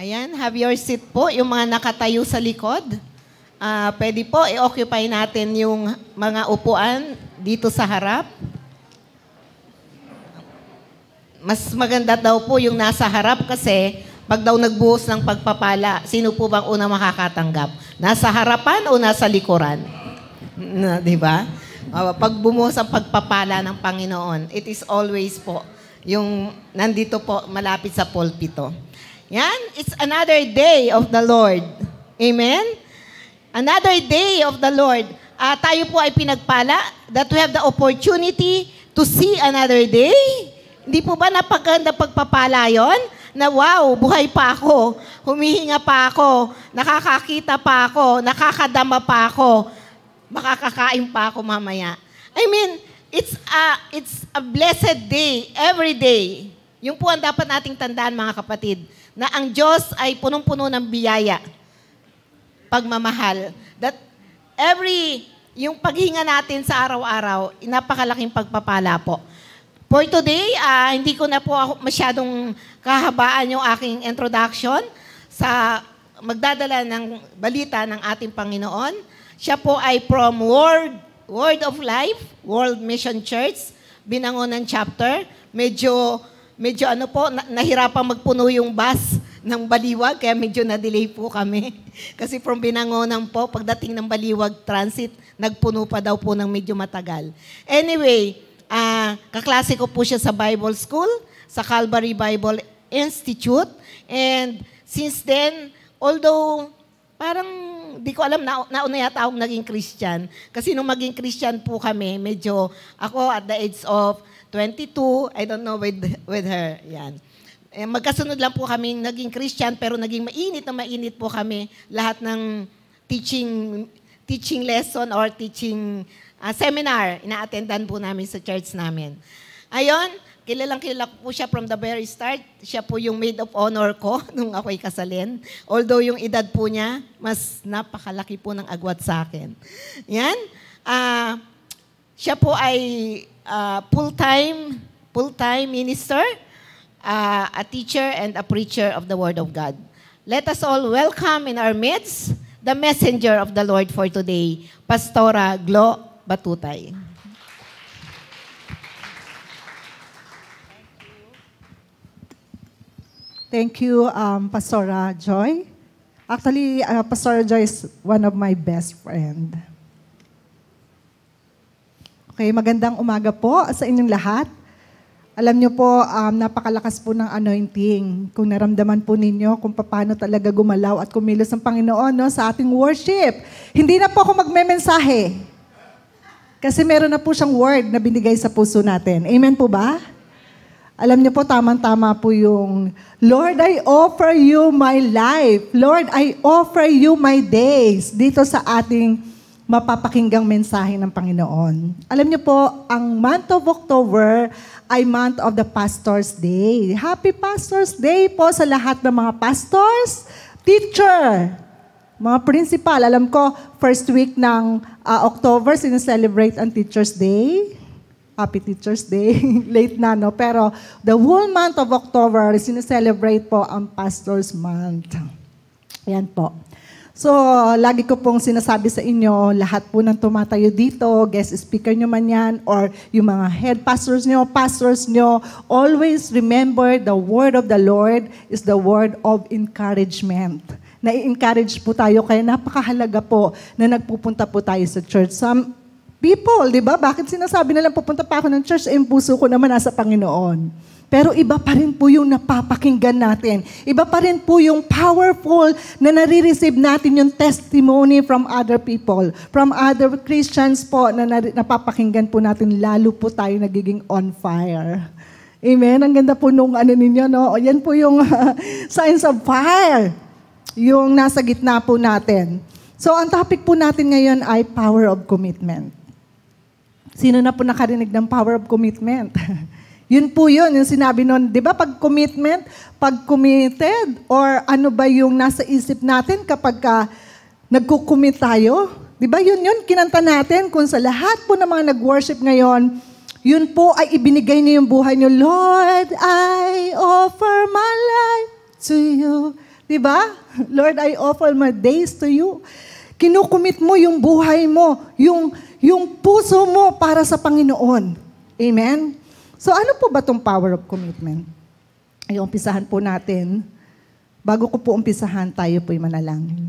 Ayan, have your seat po, yung mga nakatayo sa likod. Pwede po, i-occupy natin yung mga upuan dito sa harap. Mas maganda daw po yung nasa harap kasi pag daw nagbuhos ng pagpapala, sino po bang una makakatanggap? Nasa harapan o nasa likuran? Di ba? Pag bumuhos ang pagpapala ng Panginoon, it is always po yung nandito po malapit sa pulpito. Yan, it's another day of the Lord. Amen? Another day of the Lord. Tayo po ay pinagpala that we have the opportunity to see another day. Hindi po ba napaganda pagpapala yon? Na wow, buhay pa ako, humihinga pa ako, nakakakita pa ako, nakakadama pa ako, makakakain pa ako mamaya. I mean, it's a blessed day, every day. Yung po ang dapat nating tandaan mga kapatid, na ang Diyos ay punong-puno ng biyaya, pagmamahal. That yung paghinga natin sa araw-araw, napakalaking pagpapala po. For today, hindi ko na po ako masyadong kahabaan yung aking introduction sa magdadala ng balita ng ating Panginoon. Siya po ay from Word of Life, World Mission Church, Binangonan Chapter. Medyo nahirapang magpuno yung bus ng Baliwag, kaya medyo na-delay po kami. Kasi from Binangonan po, pagdating ng Baliwag Transit, nagpuno pa daw po ng medyo matagal. Anyway, kaklase ko po siya sa Bible School, sa Calvary Bible Institute. And since then, although parang di ko alam, nauna yata akong naging Christian. Kasi nung maging Christian po kami, medyo ako at the age of 22, I don't know with her. Yan. Magkasunod lang po kami naging Christian, pero naging mainit po kami lahat ng teaching lesson or teaching seminar, ina-attendan po namin sa church namin. Ayon, kilala ko po siya from the very start. Siya po yung maid of honor ko nung ako'y kasalin. Although yung edad po niya, mas napakalaki po ng agwat sa akin. Yan. Siya po ay full-time minister, a teacher and a preacher of the Word of God. Let us all welcome in our midst the messenger of the Lord for today, Pastora Glo Batutay. Thank you, Pastora Joy. Actually, Pastora Joy is one of my best friend. Okay, magandang umaga po sa inyong lahat. Alam niyo po, napakalakas po ng anointing. Kung naramdaman po ninyo kung paano talaga gumalaw at kumilos ang Panginoon sa ating worship. Hindi na po ako magmemensahe. Kasi meron na po siyang word na binigay sa puso natin. Amen po ba? Alam niyo po, tamang-tama po yung, Lord, I offer you my life. Lord, I offer you my days. Dito sa ating mapapakinggang mensahe ng Panginoon. Alam niyo po, ang month of October ay month of the Pastor's Day. Happy Pastor's Day po sa lahat ng mga pastors, teacher, mga principal. Alam ko, first week ng October, sineselebrate ang Teacher's Day. Happy Teacher's Day. Late na, no? Pero the whole month of October, sineselebrate po ang Pastor's Month. Ayan po. So, lagi ko pong sinasabi sa inyo, lahat po ng tumatayo dito, guest speaker nyo man yan, or yung mga head pastors nyo, always remember the word of the Lord is the word of encouragement. Na-encourage po tayo, kaya napakahalaga po na nagpupunta po tayo sa church. Some people, di ba? Bakit sinasabi nilang pupunta pa ako ng church? Yung puso ko naman nasa Panginoon. Pero iba pa rin po yung napapakinggan natin. Iba pa rin po yung powerful na nare-receive natin yung testimony from other people, from other Christians po na napapakinggan po natin, lalo po tayo nagiging on fire. Amen? Ang ganda po nung ninyo, no? O, yan po yung signs of fire. Yung nasa gitna po natin. So, ang topic po natin ngayon ay power of commitment. Sino na po nakarinig ng power of commitment? Yun po yun, yung sinabi nun. Di ba, pag commitment, pag committed, or ano ba yung nasa isip natin kapag nagkukommit tayo? Di ba, yun, kinanta natin kung sa lahat po ng mga nag-worship ngayon, yun po ay ibinigay niyo yung buhay niyo. Lord, I offer my life to you. Diba? Lord, I offer my days to you. Kinukumit mo yung buhay mo, yung puso mo para sa Panginoon. Amen? So ano po ba itong power of commitment? Ay, umpisahan po natin. Bago ko po umpisahan, tayo po'y manalangin.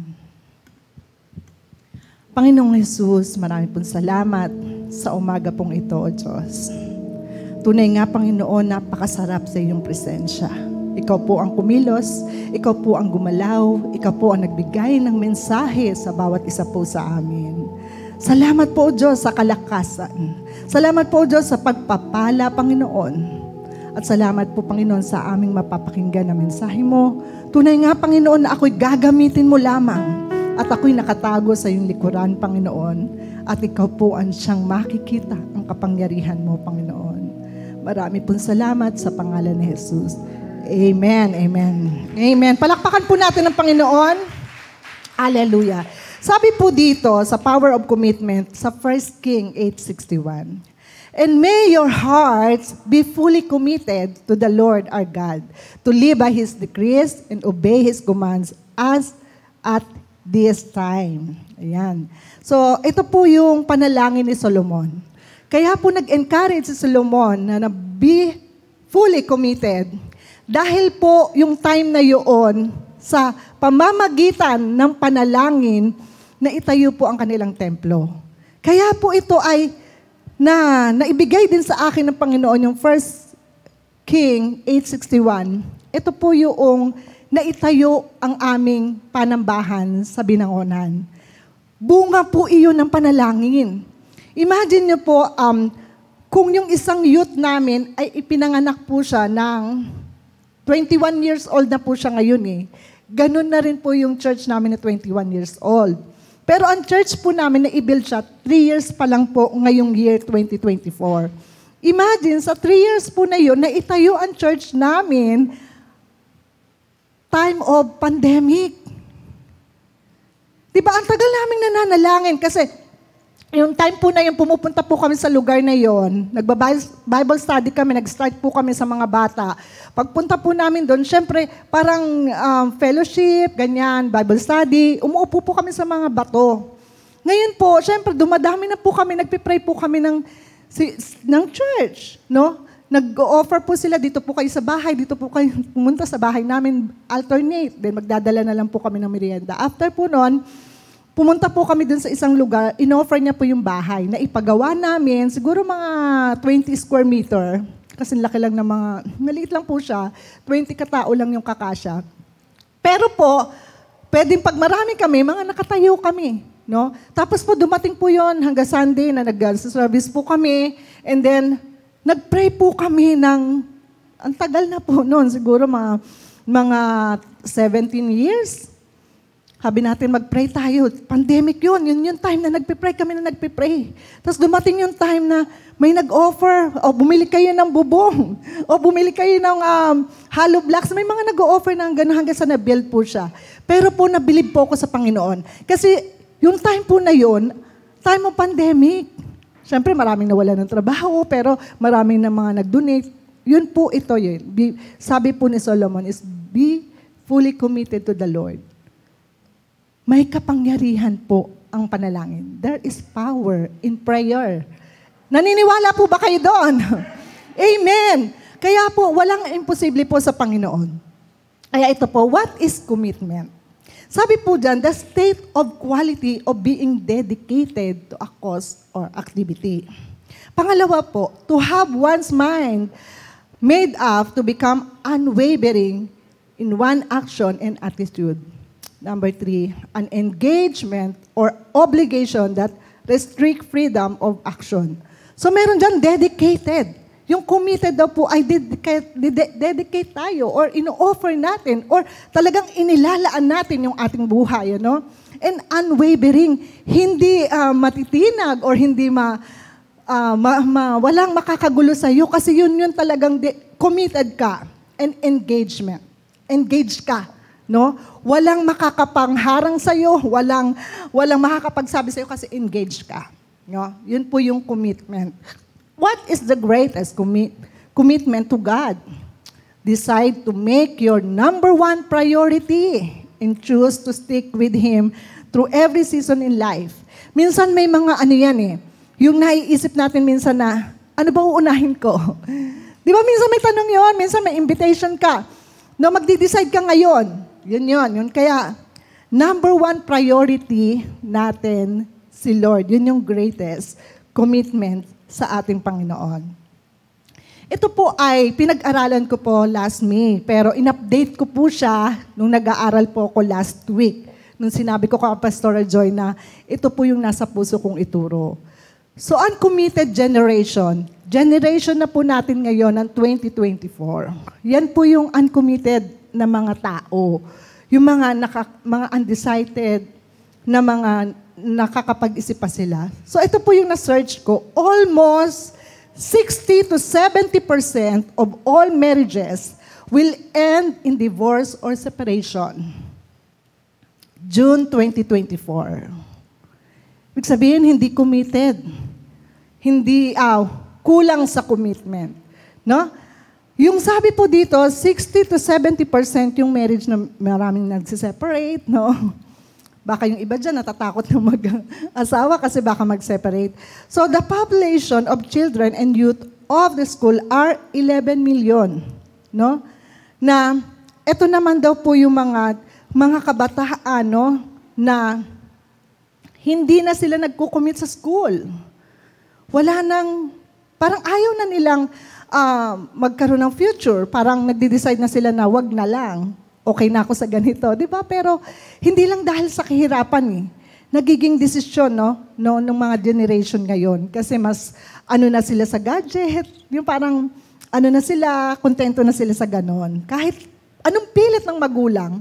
Panginoong Jesus, marami pong salamat sa umaga pong ito, O Diyos. Tunay nga, Panginoon, napakasarap sa iyong presensya. Ikaw po ang kumilos, ikaw po ang gumalaw, ikaw po ang nagbigay ng mensahe sa bawat isa po sa amin. Salamat po, O Diyos, sa kalakasan. Salamat po, O Diyos, sa pagpapala, Panginoon. At salamat po, Panginoon, sa aming mapapakinggan na mensahe mo. Tunay nga, Panginoon, na ako'y gagamitin mo lamang. At ako'y nakatago sa iyong likuran, Panginoon. At ikaw po ang siyang makikita ang kapangyarihan mo, Panginoon. Marami pong salamat sa pangalan ni Jesus. Amen, amen. Amen. Palakpakan po natin ang Panginoon. Hallelujah. Sabi po dito sa power of commitment sa 1 King 8:61. And may your hearts be fully committed to the Lord our God, to live by His decrees and obey His commands as at this time. Ayan. So, ito po yung panalangin ni Solomon. Kaya po nag-encourage si Solomon na be fully committed. Dahil po yung time na yun, sa pamamagitan ng panalangin, na itayo po ang kanilang templo. Kaya po ito ay naibigay din sa akin ng Panginoon yung 1 King 8:61. Ito po yung naitayo ang aming panambahan sa Binangonan. Bunga po iyon ng panalangin. Imagine niyo po, kung yung isang youth namin ay ipinanganak po siya ng 21 years old na po siya ngayon eh. Ganun na rin po yung church namin na 21 years old. Pero ang church po namin na i-build siya, 3 years pa lang po ngayong year 2024. Imagine, sa 3 years po na yun, na itayo ang church namin, time of pandemic. Diba, ang tagal namin nananalangin kasi yung time po na yun, pumupunta po kami sa lugar na yon, nagba-Bible study kami, nag-start po kami sa mga bata. Pagpunta po namin doon, syempre, parang fellowship, ganyan, Bible study, umuupo po kami sa mga bato. Ngayon po, syempre, dumadami na po kami, nagpipray po kami ng church, no? Nag-offer po sila, dito po kayo sa bahay, dito po kayo pumunta sa bahay namin, alternate, then magdadala na lang po kami ng merienda. After po noon, pumunta po kami dun sa isang lugar, in-offer niya po yung bahay na ipagawa namin, siguro mga 20 square meter, kasi laki lang ng mga, maliit lang po siya, 20 katao lang yung kakasya. Pero po, pwedeng pag marami kami, mga nakatayo kami. No? Tapos po dumating po yon hanggang Sunday na nag-service po kami, and then nag-pray po kami ng, ang tagal na po noon, siguro mga 17 years. Sabi natin, mag-pray tayo. Pandemic yun yung time na nagpipray kami na nagpipray. Tapos dumating yung time na may nag-offer, o bumili kayo ng bubong, o bumili kayo ng hollow blocks. May mga nag-offer ng gano'n hanggang sa na-build po siya. Pero po, nabilib po ako sa Panginoon. Kasi yung time po na yun, time of pandemic. Siyempre, maraming nawala ng trabaho, pero maraming na mga nag-donate. Yun po ito yun. Sabi po ni Solomon is, be fully committed to the Lord. May kapangyarihan po ang panalangin. There is power in prayer. Naniniwala po ba kayo doon? Amen. Kaya po, walang imposible po sa Panginoon. Kaya ito po, what is commitment? Sabi po dyan, the state of quality of being dedicated to a cause or activity. Pangalawa po, to have one's mind made up to become unwavering in one action and attitude. Number 3, an engagement or obligation that restrict freedom of action. So meron dyan dedicated. Yung committed daw po ay dedicate tayo or ino-offer natin or talagang inilalaan natin yung ating buhay. Ano? And unwavering, hindi matitinag or hindi walang makakagulo sa iyo kasi yun talagang committed ka and engagement. Engaged ka. No? Walang makakapangharang sa iyo, walang makakapagsabi sa iyo kasi engaged ka. No? Yun po yung commitment. What is the greatest commitment to God? Decide to make your number one priority and choose to stick with Him through every season in life. Minsan may mga ano yan eh, yung naiisip natin minsan na, ano ba uunahin ko? Di ba minsan may tanong yon, minsan may invitation ka. No, magdi-decide ka ngayon. Yun. Kaya, number one priority natin, si Lord. Yun yung greatest commitment sa ating Panginoon. Ito po ay pinag-aralan ko po last May, pero in-update ko po siya nung nag-aaral po ako last week. Nung sinabi ko kay Pastor Joy na ito po yung nasa puso kong ituro. So, uncommitted generation. Generation na po natin ngayon ng 2024. Yan po yung uncommitted na mga tao. Yung mga undecided na mga nakakapag-isip pa sila. So, ito po yung na-search ko. Almost 60 to 70% of all marriages will end in divorce or separation. June 2024. Ibig sabihin, hindi committed. Hindi, kulang sa commitment. No? Yung sabi po dito, 60 to 70% yung marriage na maraming nagsiseparate, no? Baka yung iba dyan natatakot na mag-asawa kasi baka mag-separate. So the population of children and youth of the school are 11 million. No? Na ito naman daw po yung mga kabataan, no, na hindi na sila nagko-commit sa school. Wala nang, parang ayaw na nilang magkaroon ng future. Parang nagde-decide na sila na wag na lang. Okay na ako sa ganito, di ba? Pero hindi lang dahil sa kahirapan eh. Nagiging desisyon, no, ng mga generation ngayon. Kasi mas, na sila sa gadget, yung parang, na sila, kontento na sila sa ganon. Kahit anong pilit ng magulang,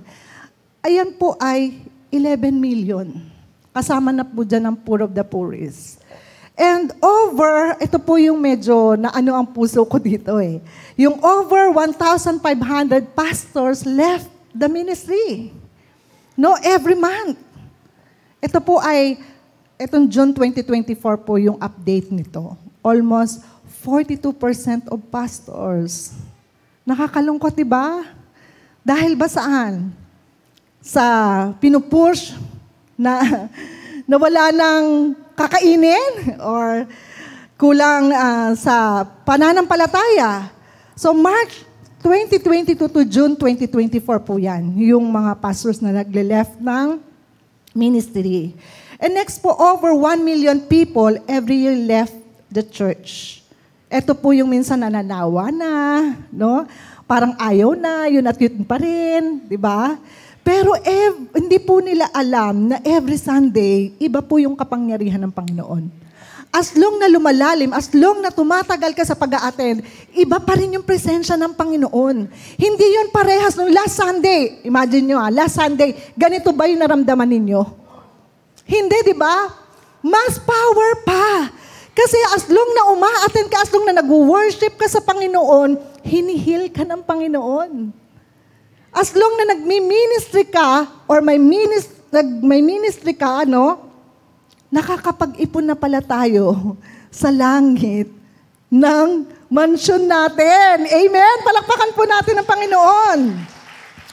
ayan po ay 11 million. Kasama na po dyan ang poor of the poorest. And ito po yung medyo na ang puso ko dito eh. Yung over 1,500 pastors left the ministry. No, every month. Ito po ay, itong June 2024 po yung update nito. Almost 42% of pastors. Nakakalungkot, diba? Dahil ba saan? Sa pinupush na wala ng kakainin or kulang sa pananampalataya. So March 2022 to June 2024 po yan, yung mga pastors na nagle-left ng ministry. And next po, over 1 million people every year left the church. Ito po yung minsan nananawa na, no? Parang ayaw na, yun at yun pa rin, di ba? Pero hindi po nila alam na every Sunday, iba po yung kapangyarihan ng Panginoon. As long na lumalalim, as long na tumatagal ka sa pag-a-attend, iba pa rin yung presensya ng Panginoon. Hindi yun parehas nung last Sunday. Imagine nyo last Sunday, ganito ba yung naramdaman ninyo? Hindi, di ba? Mas power pa. Kasi as long na uma-attend ka, as long na nag-worship ka sa Panginoon, hinihil ka ng Panginoon. As long na nagmi-ministry ka, or may ministry ka, nakakapag-ipon na pala tayo sa langit ng mansion natin. Amen? Palakpakan po natin ang Panginoon.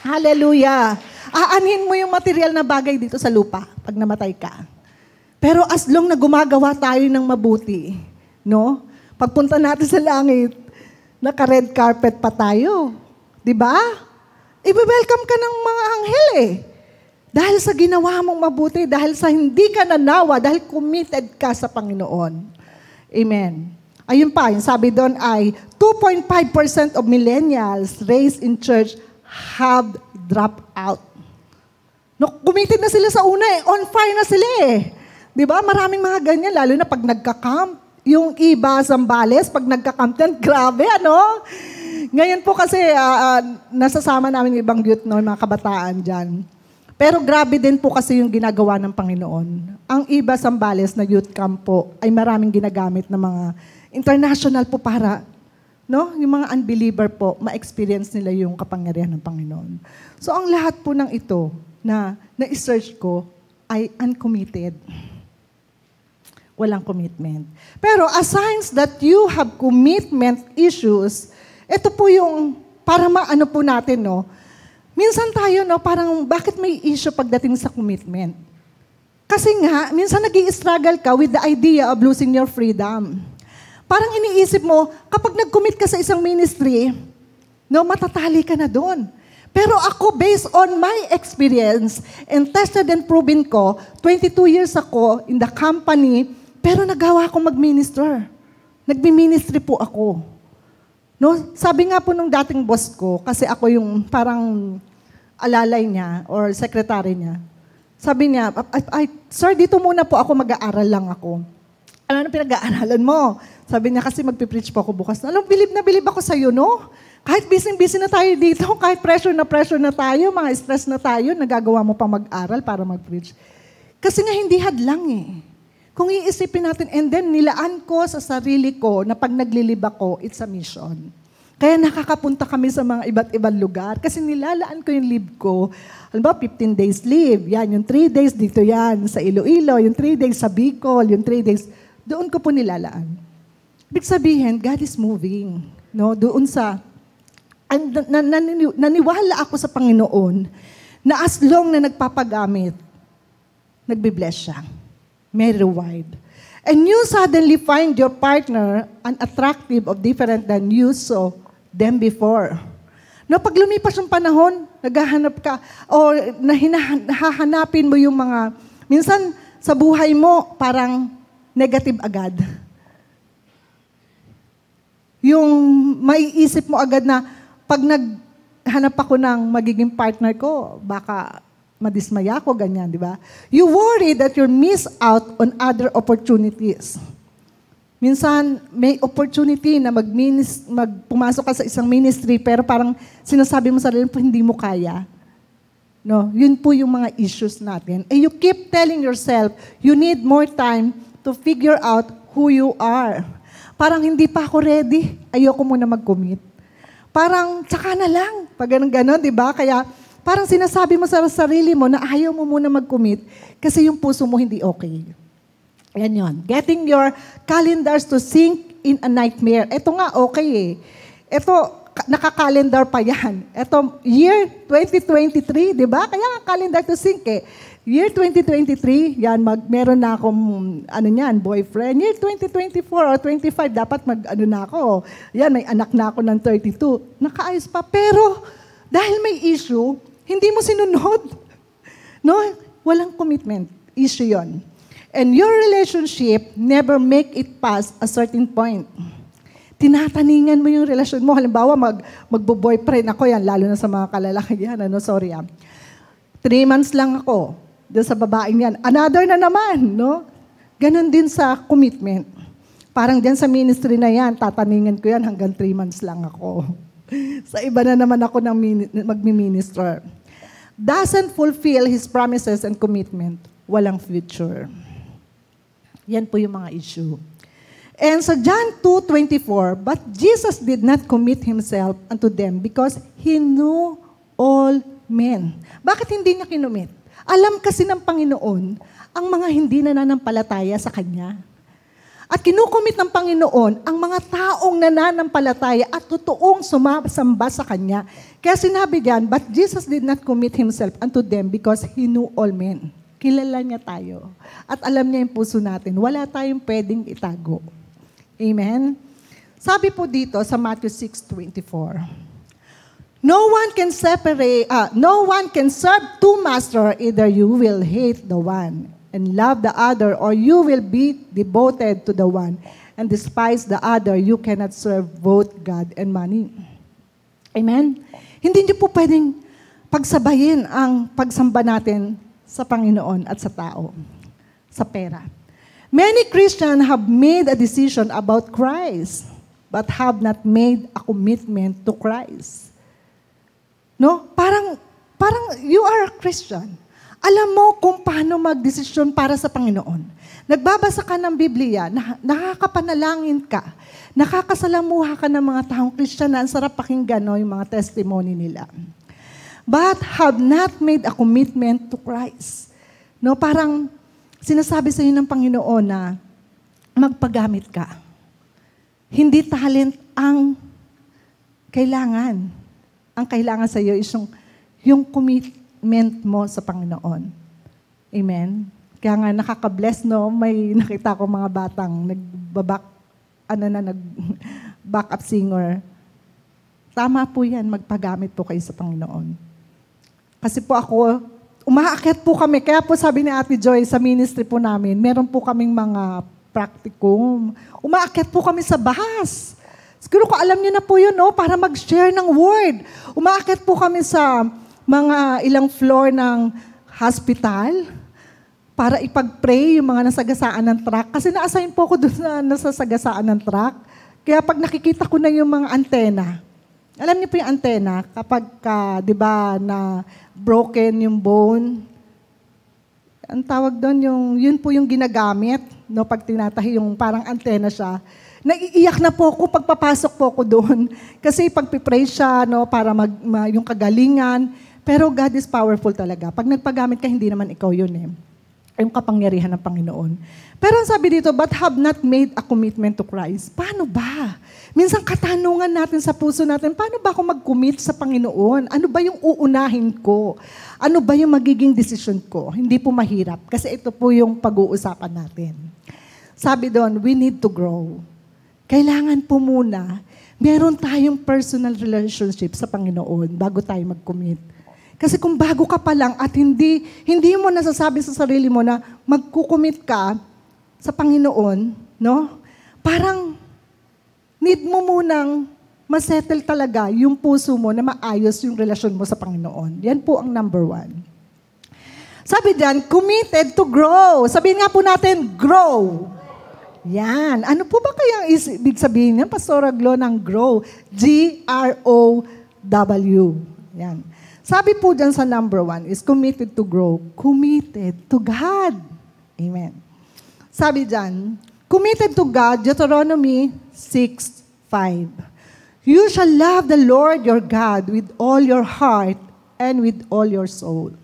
Hallelujah. Aanhin mo yung material na bagay dito sa lupa pag namatay ka. Pero as long na gumagawa tayo ng mabuti, no? Pagpunta natin sa langit, naka-red carpet pa tayo. Diba? I-welcome ka ng mga anghel eh. Dahil sa ginawa mong mabuti, dahil sa hindi ka nanawa, dahil committed ka sa Panginoon. Amen. Ayun pa, yung sabi doon ay 2.5% of millennials raised in church have dropped out. No, committed na sila sa una eh. On fire na sila eh. Di ba? Maraming mga ganyan, lalo na pag nagka-camp. Yung iba, Zambales, pag nagka-camp yan, grabe, ano? Ngayon po kasi, nasasama namin yung ibang youth, mga kabataan dyan. Pero grabe din po kasi yung ginagawa ng Panginoon. Ang iba Zambales na youth camp po ay maraming ginagamit ng mga international po para, yung mga unbeliever po, ma-experience nila yung kapangyarihan ng Panginoon. So ang lahat po ng ito na na-search ko ay uncommitted. Walang commitment. Pero as signs that you have commitment issues, ito po yung para maano po natin, no? Minsan tayo, no, parang bakit may issue pagdating sa commitment? Kasi nga, minsan nag-i-struggle ka with the idea of losing your freedom. Parang iniisip mo, kapag nag-commit ka sa isang ministry, no, matatali ka na doon. Pero ako, based on my experience, and tested and proven ko, 22 years ako in the company, pero nagawa akong mag-minister. Nagbi-ministry po ako. No? Sabi nga po nung dating boss ko, kasi ako yung parang alalay niya or secretary niya, sabi niya, sir, dito muna po ako, mag-aaral lang ako. Ano na pinag-aaralan mo? Sabi niya, kasi magpipreach po ako bukas. Alam, bilib na bilib ako sa'yo, no? Kahit busy na tayo dito, kahit pressure na tayo, mga stress na tayo, nagagawa mo pang mag-aral para mag-preach. Kasi nga hindi hadlang eh. Kung iisipin natin, and then nilaan ko sa sarili ko na pag naglilib ako, it's a mission. Kaya nakakapunta kami sa mga iba't ibang lugar kasi nilalaan ko yung leave ko. Alam ba, 15 days leave. Yan, yung 3 days dito yan, sa Iloilo. Yung 3 days sa Bicol. Yung 3 days, doon ko po nilalaan. Ibig sabihin, God is moving. No? Doon sa, naniwala ako sa Panginoon na as long na nagpapagamit, nagbe-bless siya. May reward. And you suddenly find your partner unattractive or different than you saw them before. No, pag lumipas yung panahon, naghahanap ka, o hahanapin mo yung mga, minsan sa buhay mo, parang negative agad. Yung maiisip mo agad na, pag naghanap ako ng magiging partner ko, baka madismaya ako, ganyan, di ba? You worry that you'll miss out on other opportunities. Minsan, may opportunity na pumasok ka sa isang ministry, pero parang sinasabi mo sa sarili mo, hindi mo kaya. No, yun po yung mga issues natin. And you keep telling yourself, you need more time to figure out who you are. Parang hindi pa ako ready, ayoko muna mag-commit. Parang, tsaka na lang, pag gano'n, di ba? Kaya, parang sinasabi mo sa sarili mo na ayaw mo muna mag-commit kasi yung puso mo hindi okay. Yan yun. Getting your calendars to sync in a nightmare. Ito nga, okay eh. Ito, naka-calendar pa yan. Ito, year 2023, di ba? Kaya nga calendar to sync eh. Year 2023, yan, meron na akong, boyfriend. Year 2024 or 25, dapat na ako. Yan, may anak na ako ng 32. Nakaayos pa. Pero, dahil may issue, hindi mo sinunod. No? Walang commitment. Issue yon. And your relationship never make it past a certain point. Tinataningan mo yung relasyon mo. Halimbawa, magbo-boyfriend ako yan, lalo na sa mga kalalaki yan. 3 months lang ako doon sa babaeng yan. Another na naman, no? Ganon din sa commitment. Parang dyan sa ministry na yan, tataningan ko yan hanggang 3 months lang ako. Sa iba na naman ako magmi-minister. Doesn't fulfill his promises and commitment. Walang future. Yan po yung mga issue. And sa John 2:24, but Jesus did not commit himself unto them because he knew all men. Bakit hindi niya kinumit? Alam kasi ng Panginoon ang mga hindi nananampalataya sa Kanya. At kinukumit ng Panginoon ang mga taong nananampalataya at totoong sumasamba sa Kanya. Kaya sinabi diyan, but Jesus did not commit himself unto them because he knew all men. Kilala niya tayo. At alam niya yung puso natin. Wala tayong pwedeng itago. Amen? Sabi po dito sa Matthew 6:24, no one can serve two masters. Either you will hate the one and love the other, or you will be devoted to the one and despise the other. You cannot serve both God and money. Amen? Hindi niyo po pwedeng pagsabayin ang pagsamba natin sa Panginoon at sa tao, sa pera. Many Christians have made a decision about Christ, but have not made a commitment to Christ. No? Parang you are a Christian. Alam mo kung paano magdesisyon para sa Panginoon. Nagbabasa ka ng Biblia, nakakapanalangin ka, nakakasalamuha ka ng mga taong Christian na ang sarap pakinggan, no, yung mga testimony nila. But have not made a commitment to Christ. No, parang sinasabi sa iyo ng Panginoon na magpagamit ka. Hindi talent ang kailangan. Ang kailangan sa iyo is yung commitment mo sa Panginoon. Amen? Kaya nga nakaka-bless, no? May nakita ko mga batang nag-backup singer. Tama po yan, magpagamit po kayo sa Panginoon. Kasi po ako, umaakyat po kami. Kaya po sabi ni Ate Joy, sa ministry po namin, meron po kaming mga practicum. Umaakyat po kami sa bahas. Siguro ko alam niyo na po yun, no? Para mag-share ng word. Umaakyat po kami sa mga ilang floor ng hospital para ipag-pray yung mga nasagasaan ng truck. Kasi na-assign po ako doon na nasasagasaan ng truck. Kaya pag nakikita ko na yung mga antena, alam niyo po yung antena, kapag, di ba, na broken yung bone, ang tawag doon, yun po yung ginagamit, no, pag tinatahi yung parang antena siya. Naiiyak na po ako pagpapasok po ako doon. Kasi pagpipray siya, no, para yung kagalingan. Pero God is powerful talaga. Pag nagpagamit ka, hindi naman ikaw yun eh. Yung kapangyarihan ng Panginoon. Pero ang sabi dito, but have not made a commitment to Christ. Paano ba? Minsan katanungan natin sa puso natin, paano ba ako mag-commit sa Panginoon? Ano ba yung uunahin ko? Ano ba yung magiging decision ko? Hindi po mahirap. Kasi ito po yung pag-uusapan natin. Sabi doon, we need to grow. Kailangan po muna, meron tayong personal relationship sa Panginoon bago tayo mag-commit. Kasi kung bago ka pa lang at hindi mo nasasabi sa sarili mo na magkukumit ka sa Panginoon, no? Parang need mo munang masettle talaga yung puso mo na maayos yung relasyon mo sa Panginoon. Yan po ang number 1. Sabi diyan, committed to grow. Sabihin nga po natin, grow. Yan. Ano po ba kaya ibig sabihin niyan? Pastora Glo ng grow. G-R-O-W. Yan. Sabi po dyan sa number 1 is committed to grow. Committed to God. Amen. Sabi dyan, committed to God, Deuteronomy 6:5. You shall love the Lord your God with all your heart and with all your soul.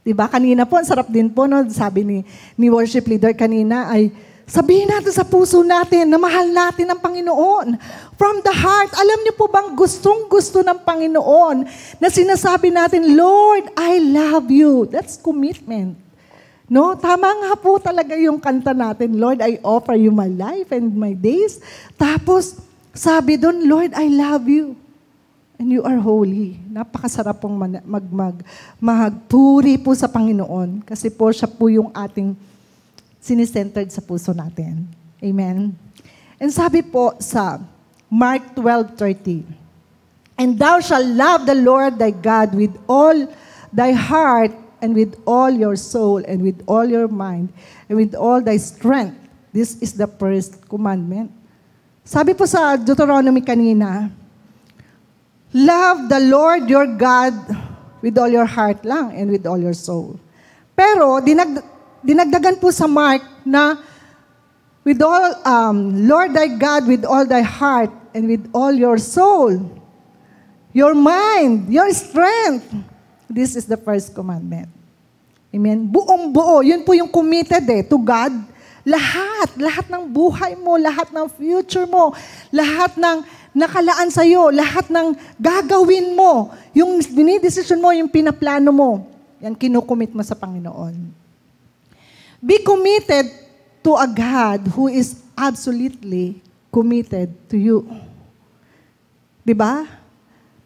Diba? Kanina po, ang sarap din po, no? Sabi ni worship leader kanina ay, sabihin natin sa puso natin na mahal natin ang Panginoon. From the heart, alam niyo po bang gustong-gusto ng Panginoon na sinasabi natin, Lord, I love you. That's commitment. No? Tama nga po talaga yung kanta natin, Lord, I offer you my life and my days. Tapos, sabi doon, Lord, I love you. And you are holy. Napakasarap pong magpuri po sa Panginoon kasi po siya po yung ating sinicentered sa puso natin. Amen? And sabi po sa Mark 12:30, and thou shalt love the Lord thy God with all thy heart and with all your soul and with all your mind and with all thy strength. This is the first commandment. Sabi po sa Deuteronomy kanina, love the Lord your God with all your heart lang and with all your soul. Pero, dinagdagan po sa Mark na with all, Lord thy God with all thy heart and with all your soul, your mind, your strength. This is the first commandment. Amen? Buong buo. Yun po yung committed to God. Lahat ng buhay mo, lahat ng future mo, lahat ng nakalaan sa'yo, lahat ng gagawin mo, yung dinidesisyon mo, yung pinaplano mo, yan, kinukumit mo sa Panginoon. Be committed to a God who is absolutely committed to you. Diba?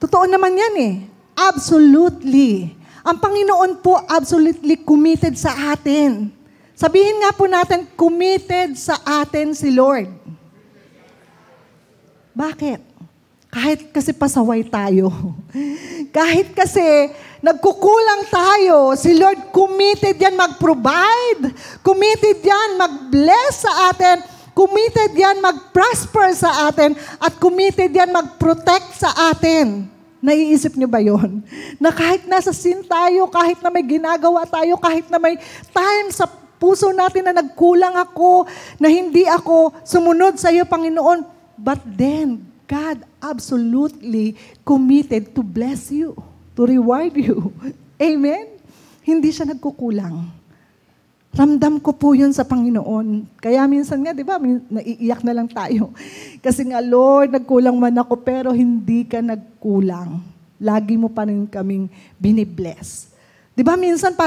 Totoo naman yan eh. Absolutely. Ang Panginoon po absolutely committed sa atin. Sabihin nga po natin, committed sa atin si Lord. Bakit? Kahit kasi pasaway tayo. Kahit kasi nagkukulang tayo, si Lord committed yan mag-provide. Committed yan mag-bless sa atin. Committed yan mag-prosper sa atin. At committed yan mag-protect sa atin. Naiisip niyo ba yon? Na kahit nasa sin tayo, kahit na may ginagawa tayo, kahit na may time sa puso natin na nagkulang ako, na hindi ako sumunod sa iyo, Panginoon, but then, God absolutely committed to bless you, to reward you. Amen? Hindi siya nagkukulang. Ramdam ko po yun sa Panginoon. Kaya minsan nga, di ba, naiiyak na lang tayo. Kasi nga, Lord, nagkulang man ako, pero hindi ka nagkulang. Lagi mo pa rin kaming binibless. Di ba, minsan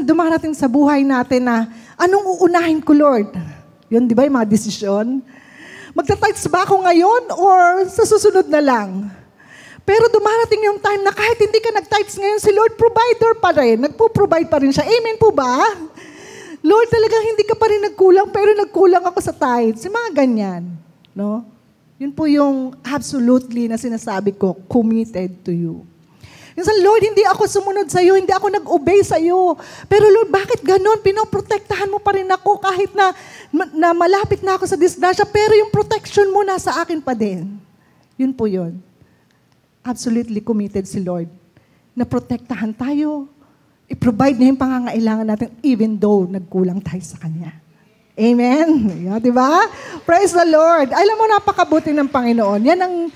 dumarating sa buhay natin na, anong uunahin ko, Lord? Yun, di ba, yung mga desisyon? Magta-tithes ba ako ngayon or sa susunod na lang? Pero dumarating yung time na kahit hindi ka nag-tithes ngayon, si Lord provider pa rin. Nagpo-provide pa rin siya. Amen po ba? Lord, talagang hindi ka pa rin nagkulang, pero nagkulang ako sa tithes. Yung mga ganyan. No? Yun po yung absolutely na sinasabi ko, committed to you. Minsan, Lord, hindi ako sumunod sa iyo, hindi ako nag-obey sa iyo. Pero Lord, bakit ganon? Pinoprotektahan mo pa rin ako kahit na malapit na ako sa disgrasya, pero yung protection mo nasa akin pa din. Yun po yun. Absolutely committed si Lord na protektahan tayo. I-provide niya yung pangangailangan natin even though nagkulang tayo sa Kanya. Amen? Yeah, diba? Praise the Lord. Alam mo, napakabuti ng Panginoon. Yan ang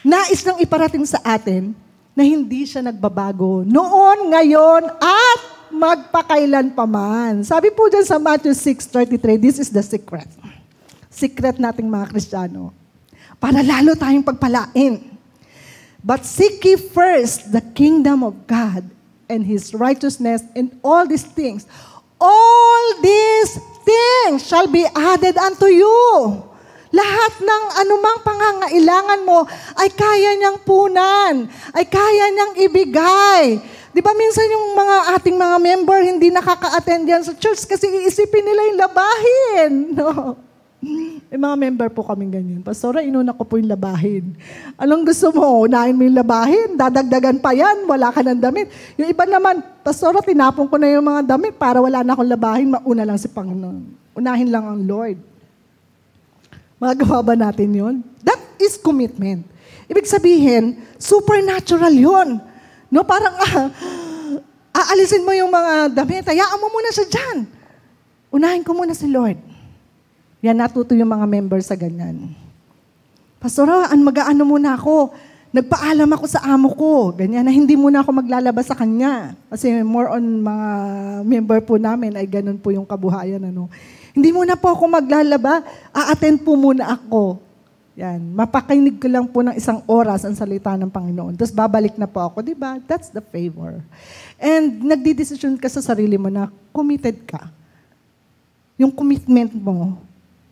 nais nang iparating sa atin na hindi siya nagbabago. Noon, ngayon, at magpakailan pa man. Sabi po dyan sa Matthew 6:33, this is the secret. Secret nating mga Kristiyano. Para lalo tayong pagpalain. But seek ye first the kingdom of God and His righteousness, and all these things shall be added unto you. Lahat ng anumang pangangailangan mo ay kaya niyang punan, ay kaya niyang ibigay. Di ba minsan yung ating mga member hindi nakaka-attend yan sa church kasi iisipin nila yung labahin. No? May mga member po kaming ganyan. Pastora, inuna ko po yung labahin. Anong gusto mo? Unahin mo yung labahin? Dadagdagan pa yan? Wala ka ng damit. Yung iba naman, Pastora, tinapon ko na yung mga damit para wala na akong labahin. Mauna lang si Panginoon. Unahin lang ang Lord. Magagawa ba natin yun? That is commitment. Ibig sabihin, supernatural yun. No, parang aalisin mo yung mga damit. Hayaan mo muna siya dyan. Unahin ko muna si Lord. Yan, natuto yung mga members sa ganyan. Pastora, mag-aano muna ako. Nagpaalam ako sa amo ko. Ganyan, na hindi muna ako maglalabas sa kanya. Kasi more on mga member po namin ay ganun po yung kabuhayan. Ano. Hindi muna po ako maglalaba. A-attend po muna ako. Yan, mapakinig ko lang po ng 1 oras ang salita ng Panginoon. Tapos babalik na po ako. Diba? That's the favor. And nagdidesisyon ka sa sarili mo na committed ka. Yung commitment mo,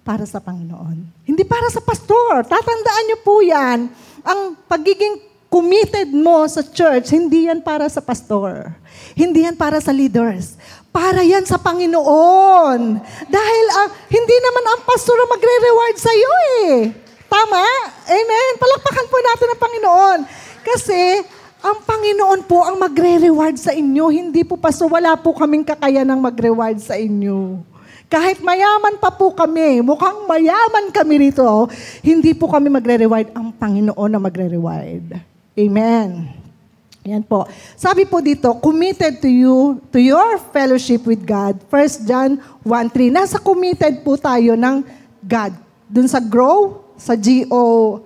para sa Panginoon. Hindi para sa pastor. Tatandaan niyo po yan. Ang pagiging committed mo sa church, hindi yan para sa pastor. Hindi yan para sa leaders. Para yan sa Panginoon. Dahil hindi naman ang pastor ang magre-reward sa iyo eh. Tama? Amen? Palakpakan po natin ang Panginoon. Kasi ang Panginoon po ang magre-reward sa inyo. Hindi po pastor, wala po kaming kakayanang mag-reward sa inyo. Kahit mayaman pa po kami, mukhang mayaman kami rito, hindi po kami magre-reward, ang Panginoon na magre-reward. Amen. Yan po. Sabi po dito, committed to you, to your fellowship with God. 1 John 1:3. Nasa committed po tayo ng God. Dun sa grow, sa G-R-O-W,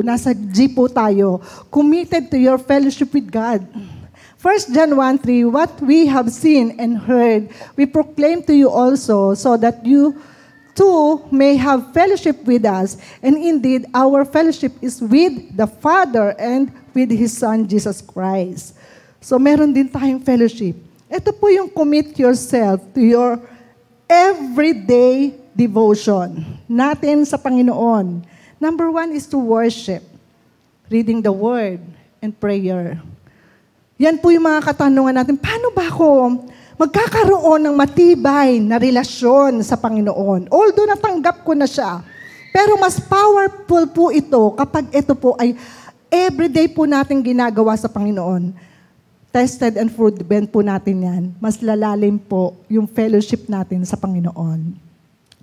nasa G po tayo. Committed to your fellowship with God. 1 John 1:3, what we have seen and heard, we proclaim to you also, so that you too may have fellowship with us. And indeed, our fellowship is with the Father and with His Son, Jesus Christ. So meron din tayong fellowship. Ito po yung commit yourself to your everyday devotion natin sa Panginoon. Number 1 is to worship, reading the Word, and prayer. Yan po yung mga katanungan natin. Paano ba ako magkakaroon ng matibay na relasyon sa Panginoon? Although natanggap ko na siya, pero mas powerful po ito kapag ito po ay everyday po natin ginagawa sa Panginoon. Tested and proven po natin yan. Mas lalalim po yung fellowship natin sa Panginoon.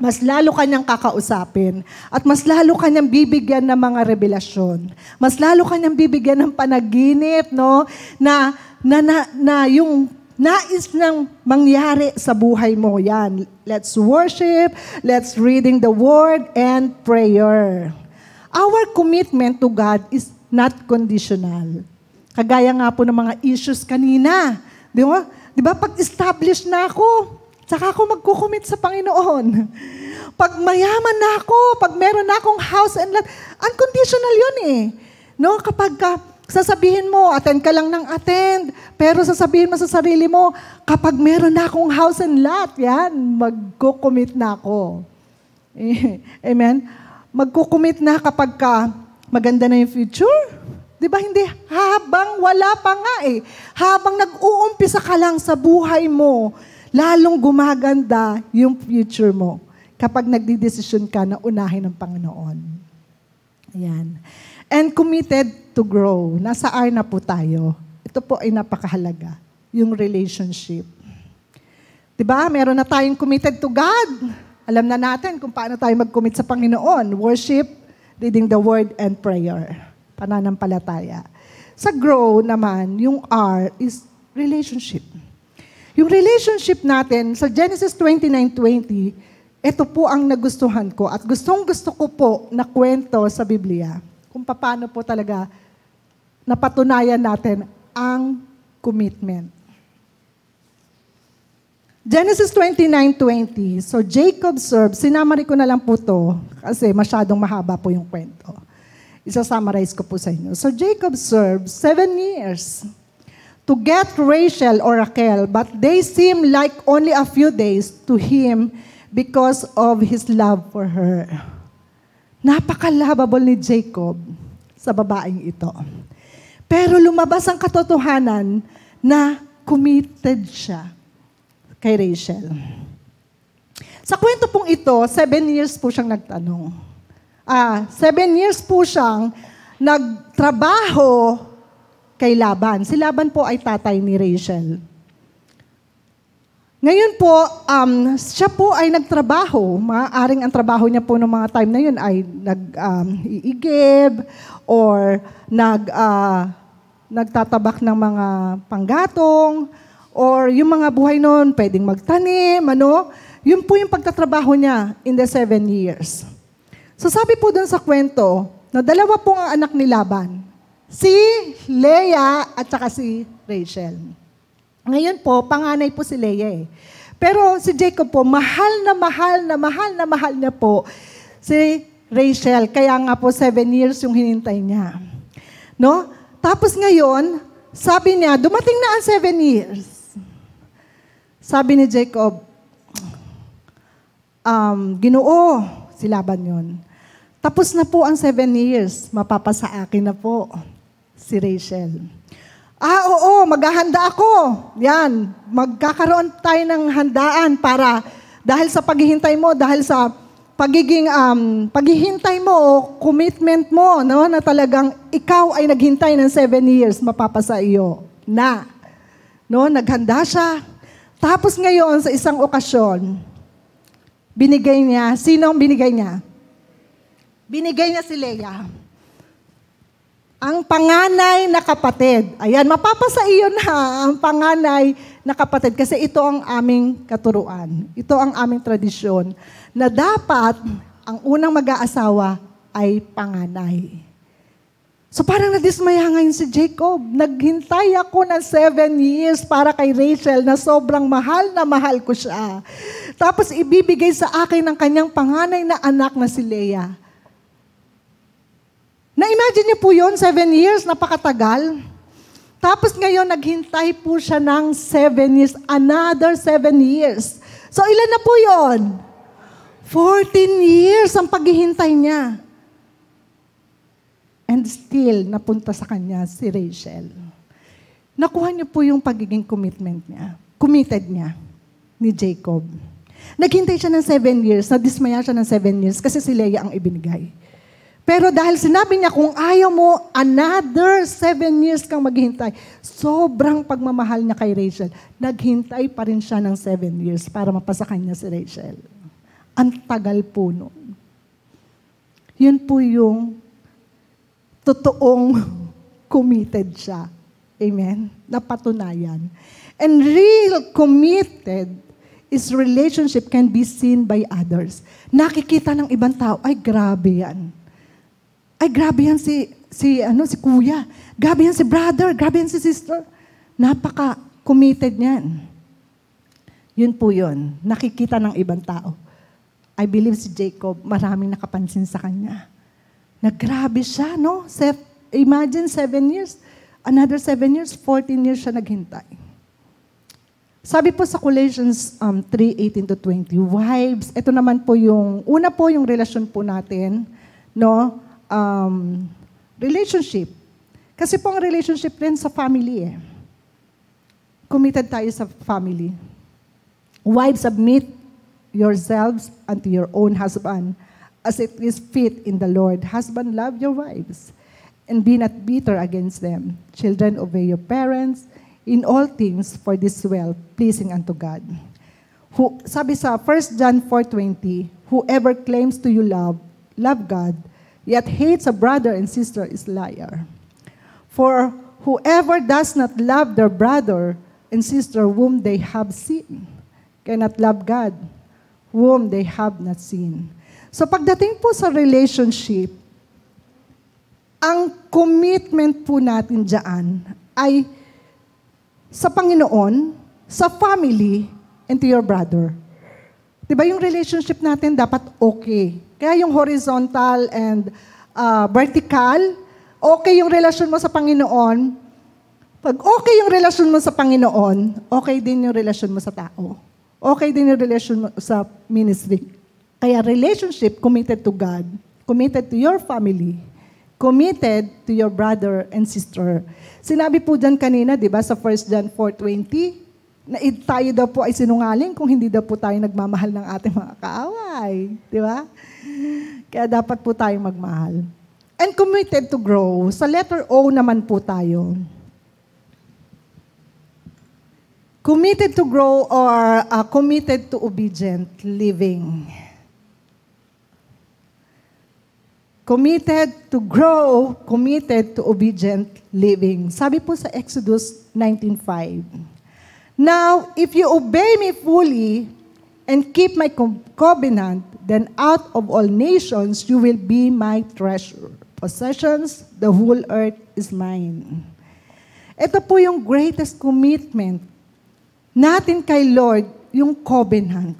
Mas lalo kanyang kakausapin at mas lalo kanyang bibigyan ng mga revelasyon. Mas lalo kanyang bibigyan ng panaginip, no? Na yung nais nang mangyari sa buhay mo. Yan. Let's worship, let's reading the Word and prayer. Our commitment to God is not conditional. Kagaya nga po ng mga issues kanina. Di ba? Di ba? Pag-establish na ako, saka ako magkukumit sa Panginoon. Pag mayaman na ako, pag meron na akong house and lot, unconditional yun eh. No? Kapag sasabihin mo, attend ka lang ng attend, pero sasabihin mo sa sarili mo, kapag meron na akong house and lot, yan, magkukumit na ako. Amen? Magkukumit na kapag maganda na yung future. Di ba hindi? Habang wala pa nga eh. Habang nag-uumpisa ka lang sa buhay mo, lalong gumaganda yung future mo kapag nagdidesisyon ka na unahin ng Panginoon. Ayan. And committed to grow. Nasa R na po tayo. Ito po ay napakahalaga. Yung relationship. Diba? Meron na tayong committed to God. Alam na natin kung paano tayo mag-commit sa Panginoon. Worship, reading the Word, and prayer. Pananampalataya. Sa grow naman, yung R is relationship. Yung relationship natin, sa Genesis 29:20, ito po ang nagustuhan ko at gustong-gusto ko po na kwento sa Biblia kung paano po talaga napatunayan natin ang commitment. Genesis 29:20. So Jacob served. Sinamari ko na lang po to kasi masyadong mahaba po yung kwento. Isa-summarize ko po sa inyo. So Jacob served 7 years to get Rachel or Raquel, but they seemed like only a few days to him because of his love for her. Napaka-lovable ni Jacob sa babaeng ito. Pero lumabas ang katotohanan na committed siya kay Rachel. Sa kwento pong ito, 7 years po siyang nagtanong. 7 years po siyang nagtrabaho kay Laban. Si Laban po ay tatay ni Rachel. Ngayon po, siya po ay nagtrabaho. Maaaring ang trabaho niya po ng mga time na yun ay nag-iigib or nagtatabak ng mga panggatong or yung mga buhay noon, pwedeng magtanim, ano. Yun po yung pagtatrabaho niya in the 7 years. So sabi po dun sa kwento, na dalawa po ang anak ni Laban. Si Leah at saka si Rachel. Ngayon po, panganay po si Leah eh. Pero si Jacob po, mahal na mahal niya po si Rachel. Kaya nga po 7 years yung hinintay niya. No? Tapos ngayon, sabi niya, dumating na ang 7 years. Sabi ni Jacob, Ginoo, si Laban yun. Tapos na po ang 7 years, mapapasa akin na po si Rachel. Oo, maghahanda ako. Yan, magkakaroon tayo ng handaan para, dahil sa paghihintay mo, dahil sa paghihintay mo o commitment mo, no, na talagang ikaw ay naghintay ng 7 years, mapapasa iyo na. No, naghanda siya. Tapos ngayon, sa isang okasyon, binigay niya, sino ang binigay niya? Binigay niya si Leah. Ang panganay na kapatid. Ayan, mapapasa iyo na ang panganay na kapatid kasi ito ang aming katuruan. Ito ang aming tradisyon na dapat ang unang mag-aasawa ay panganay. So parang nadismaya ngayon si Jacob. Naghintay ako ng 7 years para kay Rachel na sobrang mahal na mahal ko siya. Tapos ibibigay sa akin ng kanyang panganay na anak na si Leah. Na-imagine niyo po yun, 7 years, napakatagal. Tapos ngayon, naghintay po siya ng 7 years, another 7 years. So ilan na po yun? 14 years ang paghihintay niya. And still, napunta sa kanya si Rachel. Nakuha niyo po yung pagiging commitment niya. Committed niya ni Jacob. Naghintay siya ng 7 years, nadismaya siya ng 7 years kasi si Leah ang ibinigay. Pero dahil sinabi niya, kung ayaw mo, another 7 years kang maghintay. Sobrang pagmamahal niya kay Rachel. Naghintay pa rin siya ng 7 years para mapasa kanya si Rachel. Ang tagal po nun. Yun po yung totoong committed siya. Amen? Napatunayan. And real committed is relationship can be seen by others. Nakikita ng ibang tao, ay grabe yan. Ay, grabe yan si kuya. Grabe yan si brother. Grabe yan si sister. Committed yan. Yun po yun. Nakikita ng ibang tao. I believe si Jacob, maraming nakapansin sa kanya. Naggrabe siya, no? Imagine 7 years. Another 7 years, 14 years siya naghintay. Sabi po sa Colossians 3:18-20, wives, ito naman po yung, una po yung relasyon po natin, no? Relationship. Kasi po ang relationship rin sa family eh. Committed tayo sa family. Wives, submit yourselves unto your own husband, as it is fit in the Lord. Husband, love your wives, and be not bitter against them. Children, obey your parents in all things, for this well, pleasing unto God. Sabi sa 1 John 4:20, whoever claims to you love God, yet hates a brother and sister is liar. For whoever does not love their brother and sister whom they have seen, cannot love God, whom they have not seen. So pagdating po sa relationship, ang commitment po natin dyan ay sa Panginoon, sa family, and to your brother. Diba yung relationship natin dapat okay. Kaya yung horizontal and vertical, okay yung relasyon mo sa Panginoon. Pag okay yung relasyon mo sa Panginoon, okay din yung relasyon mo sa tao. Okay din yung relasyon mo sa ministry. Kaya relationship, committed to God, committed to your family, committed to your brother and sister. Sinabi po dyan kanina, di ba, sa 1 John 4:20, na tayo daw po ay sinungaling kung hindi daw po tayo nagmamahal ng ating mga kaaway. Di ba? Kaya dapat po tayong magmahal. And committed to grow. Sa letter O naman po tayo. Committed to grow or committed to obedient living. Committed to grow, committed to obedient living. Sabi po sa Exodus 19:5. Now, if you obey me fully and keep my covenant, then out of all nations you will be my treasure. Possessions, the whole earth is mine. Ito po yung greatest commitment natin kay Lord, yung covenant.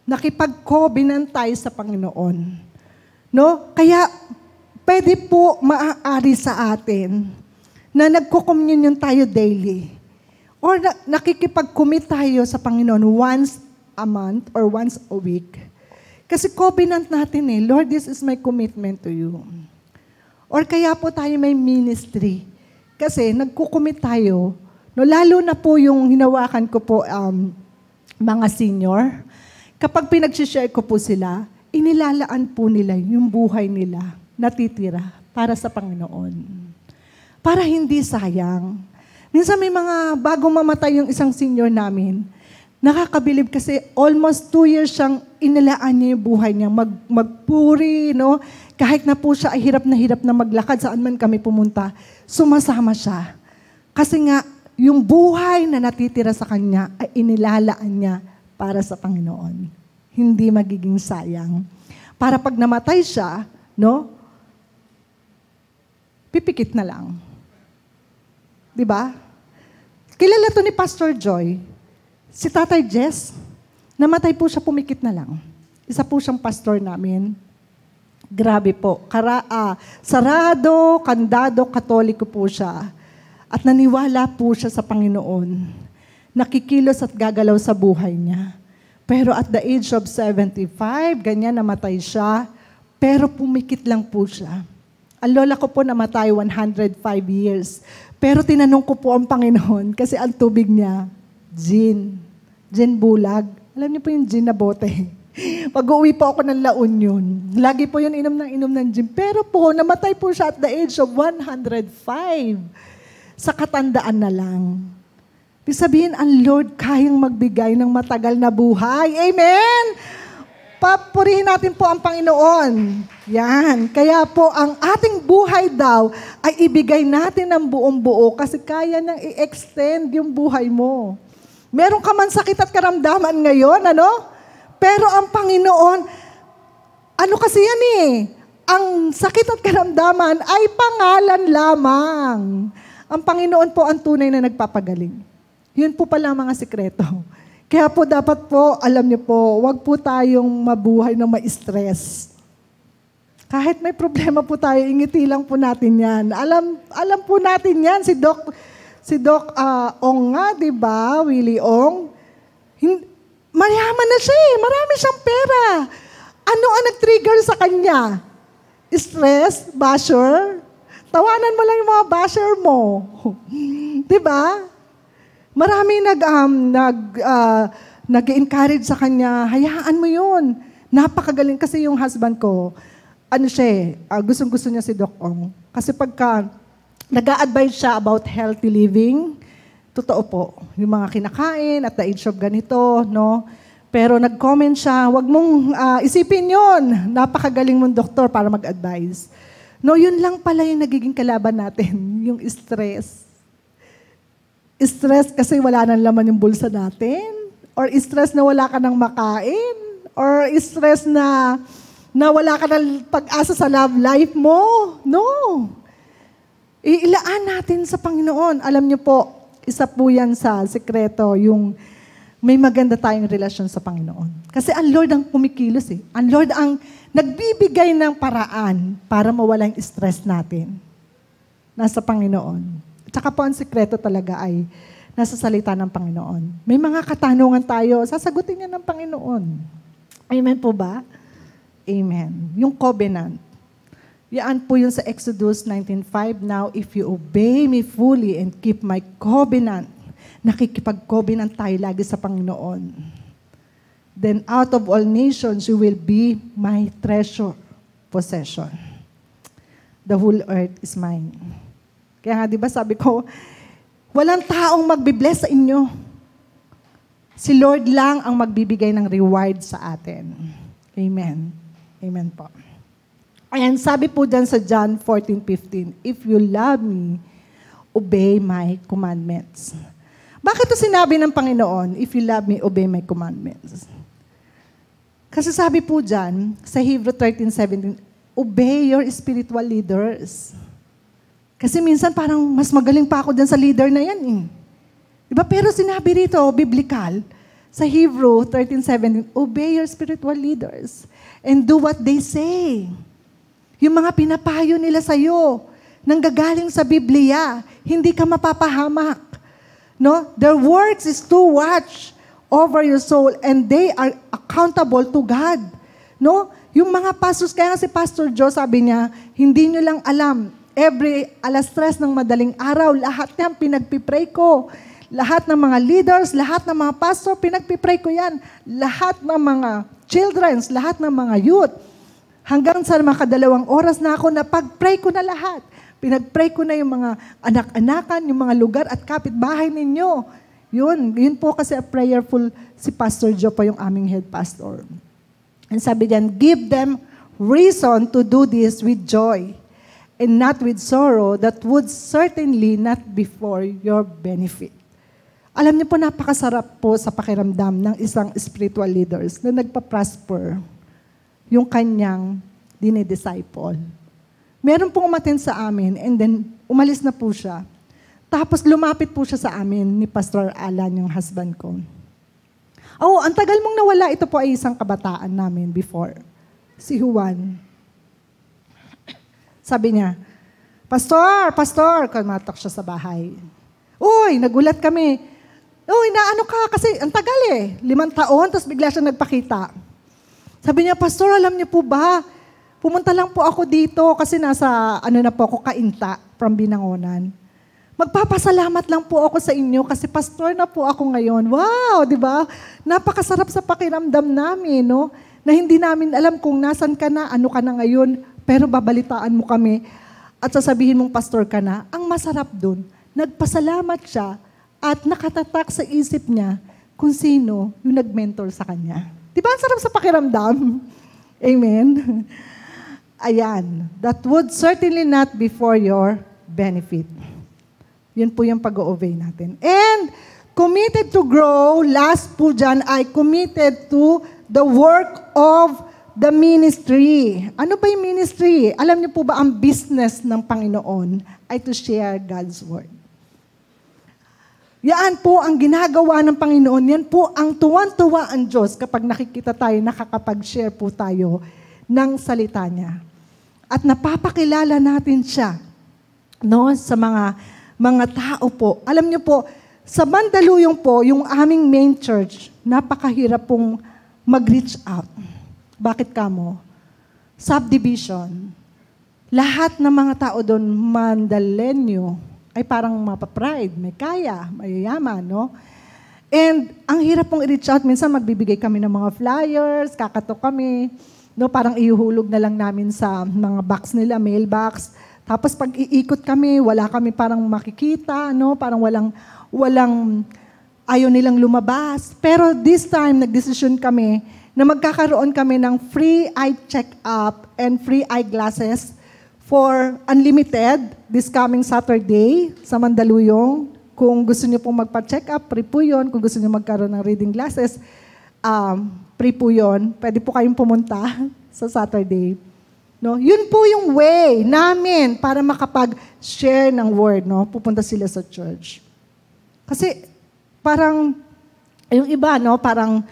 Nakipag-covenant tayo sa Panginoon. No? Kaya, pwede po maaari sa atin na nagko-communion tayo daily. Or nakikipag-commit tayo sa Panginoon once a month or once a week. Kasi covenant natin eh, Lord, this is my commitment to you. Or kaya po tayo may ministry. Kasi nagko-commit tayo. No, lalo na po yung hinawakan ko po mga senior. Kapag pinag-share ko po sila, inilalaan po nila yung buhay nila natitira para sa Panginoon. Para hindi sayang. Minsan may mga bago mamatay yung isang senior namin, nakakabilib kasi almost 2 years siyang inilaan niya yung buhay niya, magpuri, no? Kahit na po siya ay hirap na maglakad, saan man kami pumunta, sumasama siya. Kasi nga, yung buhay na natitira sa kanya ay inilalaan niya para sa Panginoon. Hindi magiging sayang. Para pag namatay siya, no? Pipikit na lang. 'Di ba? Kilala to ni Pastor Joy. Si Tatay Jess, namatay po siya, pumikit na lang. Isa po siyang pastor namin. Grabe po. Sarado, kandado, katoliko po siya. At naniwala po siya sa Panginoon. Nakikilos at gagalaw sa buhay niya. Pero at the age of 75, ganyan namatay siya. Pero pumikit lang po siya. Ang lola ko po namatay 105 years. Pero tinanong ko po ang Panginoon kasi ang tubig niya, gin. Gin bulag. Alam niyo po yung gin na bote. Pag-uwi po ako ng La Union. Lagi po yun inom ng gin. Pero po, namatay po siya at the age of 105. Sa katandaan na lang. Ibig sabihin, ang Lord kayang magbigay ng matagal na buhay. Amen! Papurihin natin po ang Panginoon. Yan. Kaya po, ang ating buhay daw ay ibigay natin ng buong buo kasi kaya nang i-extend yung buhay mo. Meron ka man sakit at karamdaman ngayon, ano? Pero ang Panginoon, ano kasi yan eh? Ang sakit at karamdaman ay pangalan lamang. Ang Panginoon po ang tunay na nagpapagaling. Yun po pala ang mga sikreto. Kaya po dapat po, alam niyo po, wag po tayong mabuhay ng ma-stress. Kahit may problema po tayo, ingiti lang po natin yan. Alam po natin yan. Si Doc Ong nga, di ba? Willie Ong. Mayaman na siya eh. Marami siyang pera. Ano ang nag-trigger sa kanya? Stress? Basher? Tawanan mo lang yung mga basher mo. Di ba? Marami nag-encourage sa kanya. Hayaan mo yun. Napakagaling kasi yung husband ko. Ano siya gustong-gusto niya si Doc Ong. Kasi pagka nag-a-advise siya about healthy living, totoo po, yung mga kinakain at the age of ganito, no? Pero nag-comment siya, wag mong isipin yun. Napakagaling mong doktor para mag-advise. No, yun lang pala yung nagiging kalaban natin, yung stress. Stress kasi wala nang laman yung bulsa natin, or stress na wala ka nang makain, or stress na wala ka ng pag-asa sa love life mo. No. Ilaan natin sa Panginoon. Alam niyo po, isa po yan sa sikreto, yung may maganda tayong relasyon sa Panginoon. Kasi ang Lord ang kumikilos eh. Ang Lord ang nagbibigay ng paraan para mawala yung stress natin. Nasa Panginoon. Tsaka po ang sikreto talaga ay nasa salita ng Panginoon. May mga katanungan tayo, sasagutin niya ng Panginoon. Amen po ba? Amen. Yung covenant. Yan po yun sa Exodus 19:5. Now, if you obey me fully and keep my covenant, nakikipag-covenant tayo lagi sa Panginoon. Then out of all nations, you will be my treasure possession. The whole earth is mine. Kaya nga, di ba sabi ko, walang taong magbibless sa inyo. Si Lord lang ang magbibigay ng reward sa atin. Amen. Amen po. And sabi po dyan sa John 14:15, if you love me, obey my commandments. Bakit ito sinabi ng Panginoon, if you love me, obey my commandments? Kasi sabi po dyan, sa Hebrew 13:17, obey your spiritual leaders. Kasi minsan parang mas magaling pa ako dyan sa leader na yan eh. Diba? Pero sinabi rito, biblical, sa Hebrew 13:17, obey your spiritual leaders and do what they say. Yung mga pinapayo nila sa'yo, nanggagaling sa Biblia, hindi ka mapapahamak. No? Their works is to watch over your soul and they are accountable to God. No? Yung mga pastors, kaya si Pastor Joe sabi niya, hindi nyo lang alam, every 3:00 ng madaling araw, lahat yan pinagpipray ko. Lahat ng mga leaders, lahat ng mga pastor, pinagpipray ko yan. Lahat ng mga children, lahat ng mga youth. Hanggang sa mga 2 oras na ako, napag-pray ko na lahat. Pinag-pray ko na yung mga anak-anakan, yung mga lugar at kapitbahay ninyo. Yun po kasi prayerful si Pastor Joe pa yung aming head pastor. And sabi diyan, give them reason to do this with joy and not with sorrow that would certainly not be for your benefit. Alam niyo po, napakasarap po sa pakiramdam ng isang spiritual leaders na nagpa-prosper yung kanyang dinidisciple. Meron pong umattend sa amin and then umalis na po siya. Tapos lumapit po siya sa amin ni Pastor Alan, yung husband ko. Oh, ang tagal mong nawala. Ito po ay isang kabataan namin before. Si Juan. Sabi niya, Pastor, kumatok siya sa bahay. Uy, nagulat kami. Uy, naano ka? Kasi ang tagal 5 taon, tapos bigla siya nagpakita. Sabi niya, Pastor, alam niyo po ba, pumunta lang po ako dito kasi nasa, na po ako, Kainta, from Binangonan. Magpapasalamat lang po ako sa inyo kasi pastor na po ako ngayon. Wow, di ba? Napakasarap sa pakiramdam namin, no? Na hindi namin alam kung nasan ka na, ano ka na ngayon, pero babalitaan mo kami at sasabihin mong pastor ka na. Ang masarap dun, nagpasalamat siya at nakatatak sa isip niya kung sino yung nag-mentor sa kanya. Di ba? Ang sarap sa pakiramdam. Amen? Ayan. That would certainly not be for your benefit. Yun po yung pag-o-obey natin. And committed to grow, last po dyan ay committed to the work of the ministry. Ano ba yung ministry? Alam niyo po ba ang business ng Panginoon ay to share God's word. Yan po ang ginagawa ng Panginoon. Yan po ang tuwan-tuwa ang Diyos kapag nakikita tayo, nakakapag-share po tayo ng salita niya. At napapakilala natin siya, no, sa mga tao po. Alam niyo po, sa Mandaluyong po, yung aming main church, napakahirap pong mag-reach out. Bakit kamo? Subdivision. Lahat ng mga tao doon, Mandalenyo, ay parang mapapride, may kaya, mayayaman, no? And ang hirap pong i-reach out, minsan magbibigay kami ng mga flyers, kakatok kami, no? Parang ihuhulog na lang namin sa mga box nila, mailbox. Tapos pag iikot kami, wala kami parang makikita, no? Parang walang ayaw nilang lumabas. Pero this time, nagdesisyon kami na magkakaroon kami ng free eye check-up and free eyeglasses for unlimited this coming Saturday sa Mandaluyong. Kung gusto niyo pong magpa-check up, free po yun. Kung gusto niyo magkaroon ng reading glasses, free po yun. Pwede po kayong pumunta sa Saturday. No? Yun po yung way namin para makapag-share ng word. No? Pupunta sila sa church. Kasi parang, yung iba, no? Parang,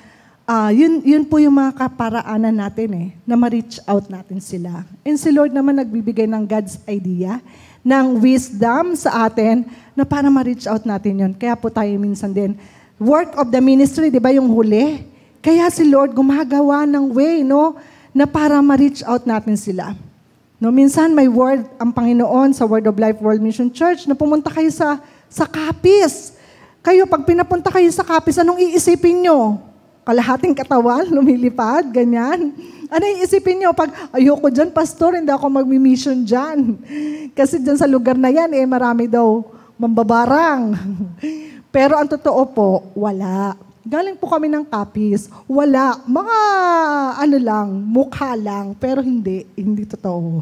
yun po yung mga kaparaanan natin na ma-reach out natin sila. And si Lord naman nagbibigay ng God's idea, ng wisdom sa atin na para ma-reach out natin yun. Kaya po tayo minsan din, work of the ministry, di ba yung huli? Kaya si Lord gumagawa ng way, no, na para ma-reach out natin sila. No, minsan may word ang Panginoon sa Word of Life World Mission Church na pumunta kayo sa Capiz. Kayo, pag pinapunta kayo sa Capiz, anong iisipin nyo? Kalahating katawan, lumilipad, ganyan. Ano yung isipin nyo? Pag ayoko dyan, pastor, hindi ako mag-mission dyan. Kasi dyan sa lugar na yan, marami daw mambabarang. Pero ang totoo po, wala. Galing po kami ng Capiz, wala. Mga mukha lang, pero hindi totoo.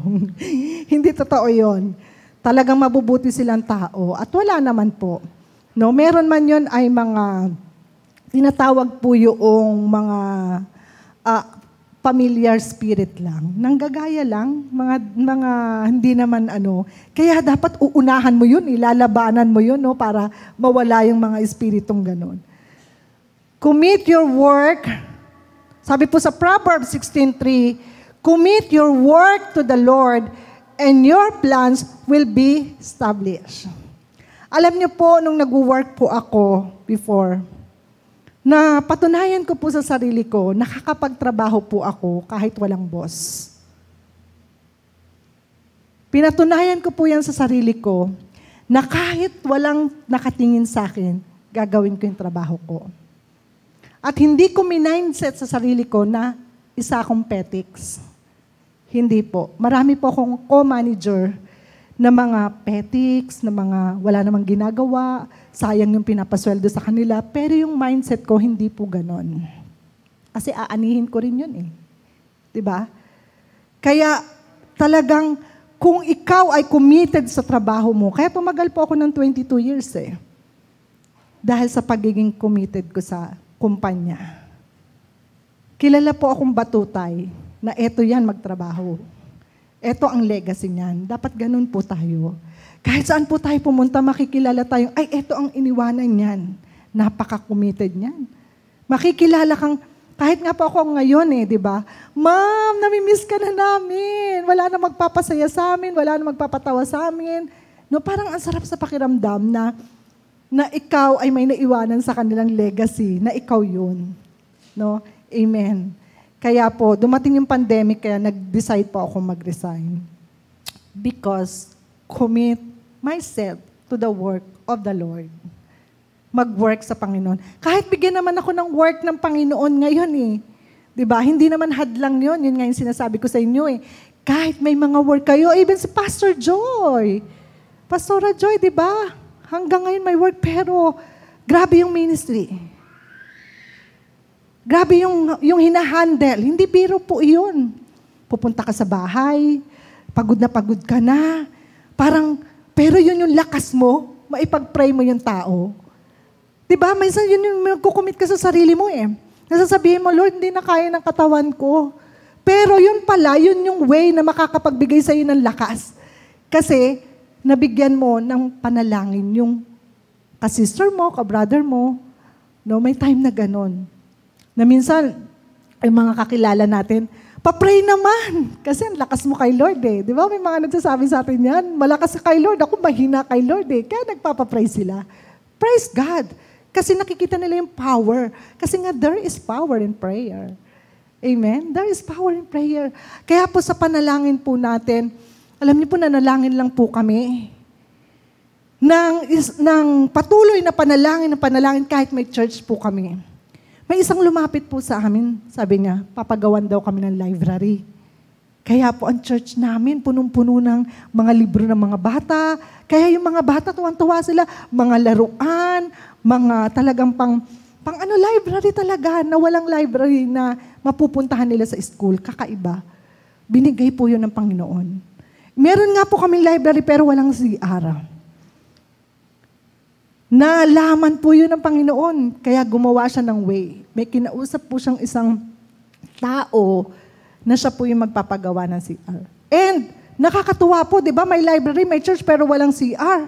Hindi totoo yon. Talagang mabubuti silang tao. At wala naman po. No, meron man yon ay mga tinatawag po yung mga familiar spirit lang. Nanggagaya lang, mga hindi naman Kaya dapat uunahan mo yun, ilalabanan mo yun, no, para mawala yung mga espiritong ganon. Commit your work, sabi po sa Proverbs 16:3, commit your work to the Lord and your plans will be established. Alam niyo po, nung nag-work po ako before, na patunayan ko po sa sarili ko, nakakapagtrabaho po ako kahit walang boss. Pinatunayan ko po yan sa sarili ko, na kahit walang nakatingin sa akin, gagawin ko yung trabaho ko. At hindi ko mindset sa sarili ko na isa akong petics. Hindi po. Marami po akong co-manager na mga petics, na mga wala namang ginagawa, sayang yung pinapasweldo sa kanila, pero yung mindset ko, hindi po ganon. Kasi aanihin ko rin yun . Diba? Kaya talagang, kung ikaw ay committed sa trabaho mo, kaya tumagal po ako ng 22 years . Dahil sa pagiging committed ko sa kumpanya. Kilala po akong batutay, na eto yan magtrabaho. Eto ang legacy niyan. Dapat ganun po tayo. Kahit saan po tayo pumunta, makikilala tayo, ay, eto ang iniwanan niyan. Napaka-committed niyan. Makikilala kang, kahit nga po ako ngayon di ba? Ma'am, namimiss ka na namin. Wala na magpapasaya sa amin, wala na magpapatawa sa amin. No, parang ang sarap sa pakiramdam na ikaw ay may naiwanan sa kanilang legacy, na ikaw yun. No? Amen. Kaya po, dumating yung pandemic, kaya nag-decide po ako mag-resign. Because commit myself to the work of the Lord. Mag-work sa Panginoon. Kahit bigyan naman ako ng work ng Panginoon ngayon Diba? Hindi naman hadlang yun. Yun nga yung sinasabi ko sa inyo Kahit may mga work kayo, even si Pastor Joy. Pastora Joy, diba? Hanggang ngayon may work, pero grabe yung ministry. Grabe yung hinahandle. Hindi biro po yun. Pupunta ka sa bahay, pagod ka na. Parang, pero yun yung lakas mo, maipag-pray mo yung tao. Diba? Minsan yun yung magkukumit ka sa sarili mo Nasasabihin mo, Lord, hindi na kaya ng katawan ko. Pero yun pala, yun yung way na makakapagbigay sa'yo ng lakas. Kasi, nabigyan mo ng panalangin yung ka-sister mo, ka-brother mo. No, may time na ganon. Na minsan, ay mga kakilala natin, pa-pray naman. Kasi ang lakas mo kay Lord eh. Di ba? May mga nagsasabi sa atin yan, malakas ka kay Lord, ako mahina kay Lord eh. Kaya nagpapa-pray sila. Praise God. Kasi nakikita nila yung power. Kasi nga, there is power in prayer. Amen? There is power in prayer. Kaya po sa panalangin po natin, alam niyo po, nanalangin lang po kami. Nang patuloy na panalangin kahit may church po kami. May isang lumapit po sa amin, sabi niya, papagawan daw kami ng library. Kaya po ang church namin, punong-puno ng mga libro ng mga bata. Kaya yung mga bata, tuwan-tuwa sila, mga laruan, mga talagang library talaga, na walang library na mapupuntahan nila sa school. Kakaiba. Binigay po yun ng Panginoon. Meron nga po kaming library pero walang CR. Nalaman po yun ng Panginoon, kaya gumawa siya ng way. May kinausap po siyang isang tao na siya po yung magpapagawa ng CR. And nakakatuwa po, di ba? May library, may church, pero walang CR.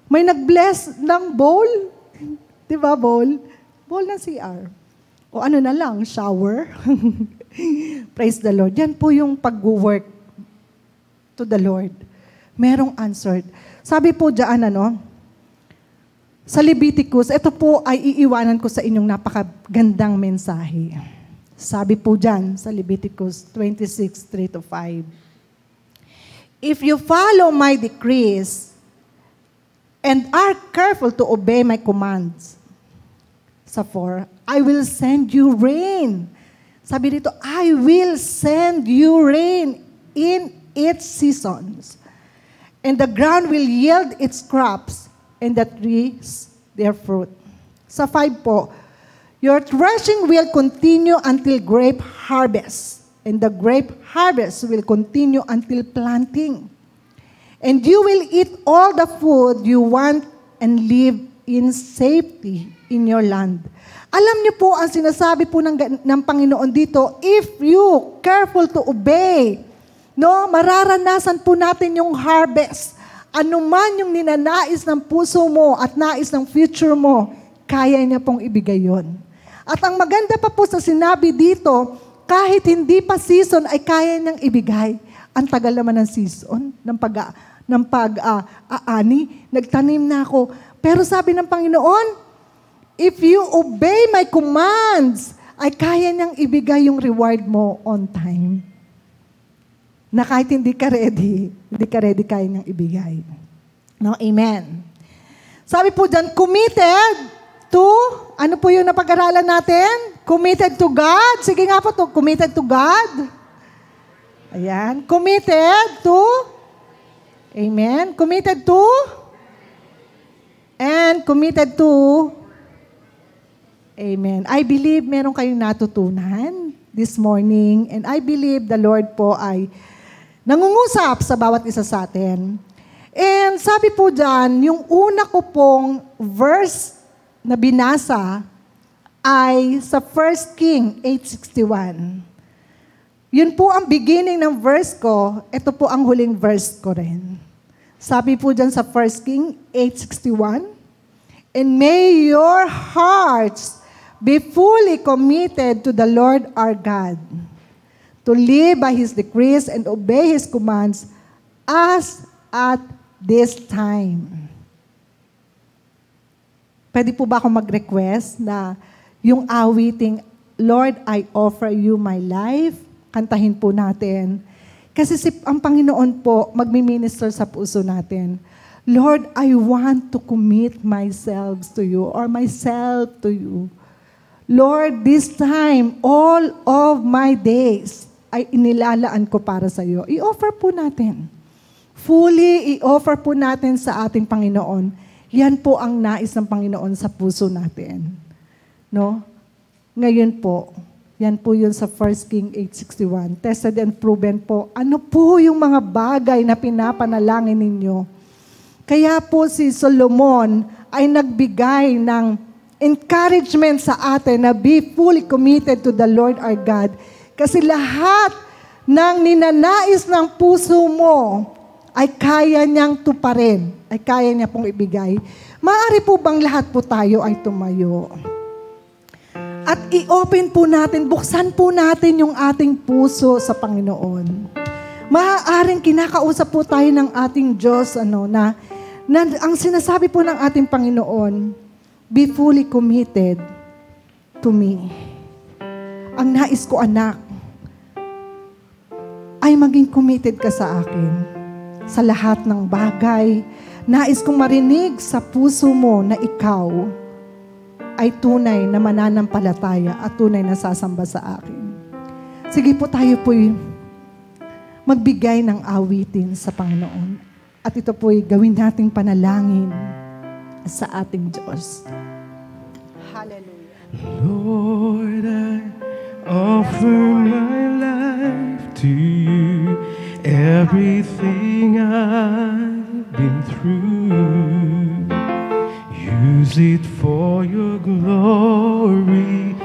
May nag-bless ng bowl. Di ba, bowl? Bowl ng CR. O ano na lang, shower. Praise the Lord. Yan po yung pag-work to the Lord. Merong answered. Sabi po dyan, sa Leviticus, ito po ay iiwanan ko sa inyong napakagandang mensahe. Sabi po dyan sa Leviticus 26:3-5. If you follow my decrees and are careful to obey my commands, sa 4, I will send you rain. Sabi dito, I will send you rain in its seasons. And the ground will yield its crops, and the trees their fruit. Sa 5 po, your threshing will continue until grape harvest, and the grape harvest will continue until planting. And you will eat all the food you want and live in safety in your land. Alam niyo po, ang sinasabi po ng Panginoon dito, if you careful to obey, mararanasan po natin yung harvest. Ano man yung ninanais ng puso mo at nais ng future mo, kaya niya pong ibigay yon. At ang maganda pa po sa sinabi dito, kahit hindi pa season ay kaya niyang ibigay. Ang tagal naman ng season, ng pag-aani, nagtanim na ako. Pero sabi ng Panginoon, if you obey my commands, ay kaya niyang ibigay yung reward mo on time. Na kahit hindi ka ready, kaya niyang ibigay. No? Amen. Sabi po dyan, committed to, ano po yung napag-aralan natin? Committed to God. Sige nga po to, committed to God. Ayan. Committed to, amen. Committed to, and committed to, amen. I believe meron kayong natutunan this morning, and I believe the Lord po ay nangungusap sa bawat isa sa atin. And sabi po dyan, yung una ko pong verse na binasa ay sa 1 King 8:61. Yun po ang beginning ng verse ko. Ito po ang huling verse ko rin. Sabi po dyan sa 1 King 8:61, and may your hearts be fully committed to the Lord our God, to live by His decrees and obey His commands as at this time. Pwede po ba akong mag-request na yung awiting, Lord, I offer you my life, kantahin po natin. Kasi ang Panginoon po, magmi-minister sa puso natin. Lord, I want to commit myself to you or myself to you. Lord, this time, all of my days, ay inilalaan ko para sa iyo. I-offer po natin. Fully i-offer po natin sa ating Panginoon. Yan po ang nais ng Panginoon sa puso natin. No? Ngayon po, yan po yun sa 1 King 8:61. Tested and proven po. Ano po yung mga bagay na pinapanalangin ninyo? Kaya po si Solomon ay nagbigay ng encouragement sa atin na be fully committed to the Lord our God. Kasi lahat ng ninanais ng puso mo ay kaya niyang tuparin, ay kaya niya pong ibigay. Maaari po bang lahat po tayo ay tumayo? At i-open po natin, buksan po natin yung ating puso sa Panginoon. Maaaring kinakausap po tayo ng ating Diyos, na ang sinasabi po ng ating Panginoon, be fully committed to me. Ang nais ko, anak, ay maging committed ka sa akin. Sa lahat ng bagay, nais kong marinig sa puso mo na ikaw ay tunay na mananampalataya at tunay na sasamba sa akin. Sige po, tayo po'y magbigay ng awitin sa Panginoon. At ito po'y gawin nating panalangin sa ating Diyos. Hallelujah. Lord, I offer my life to you. Everything I've been through, use it for your glory.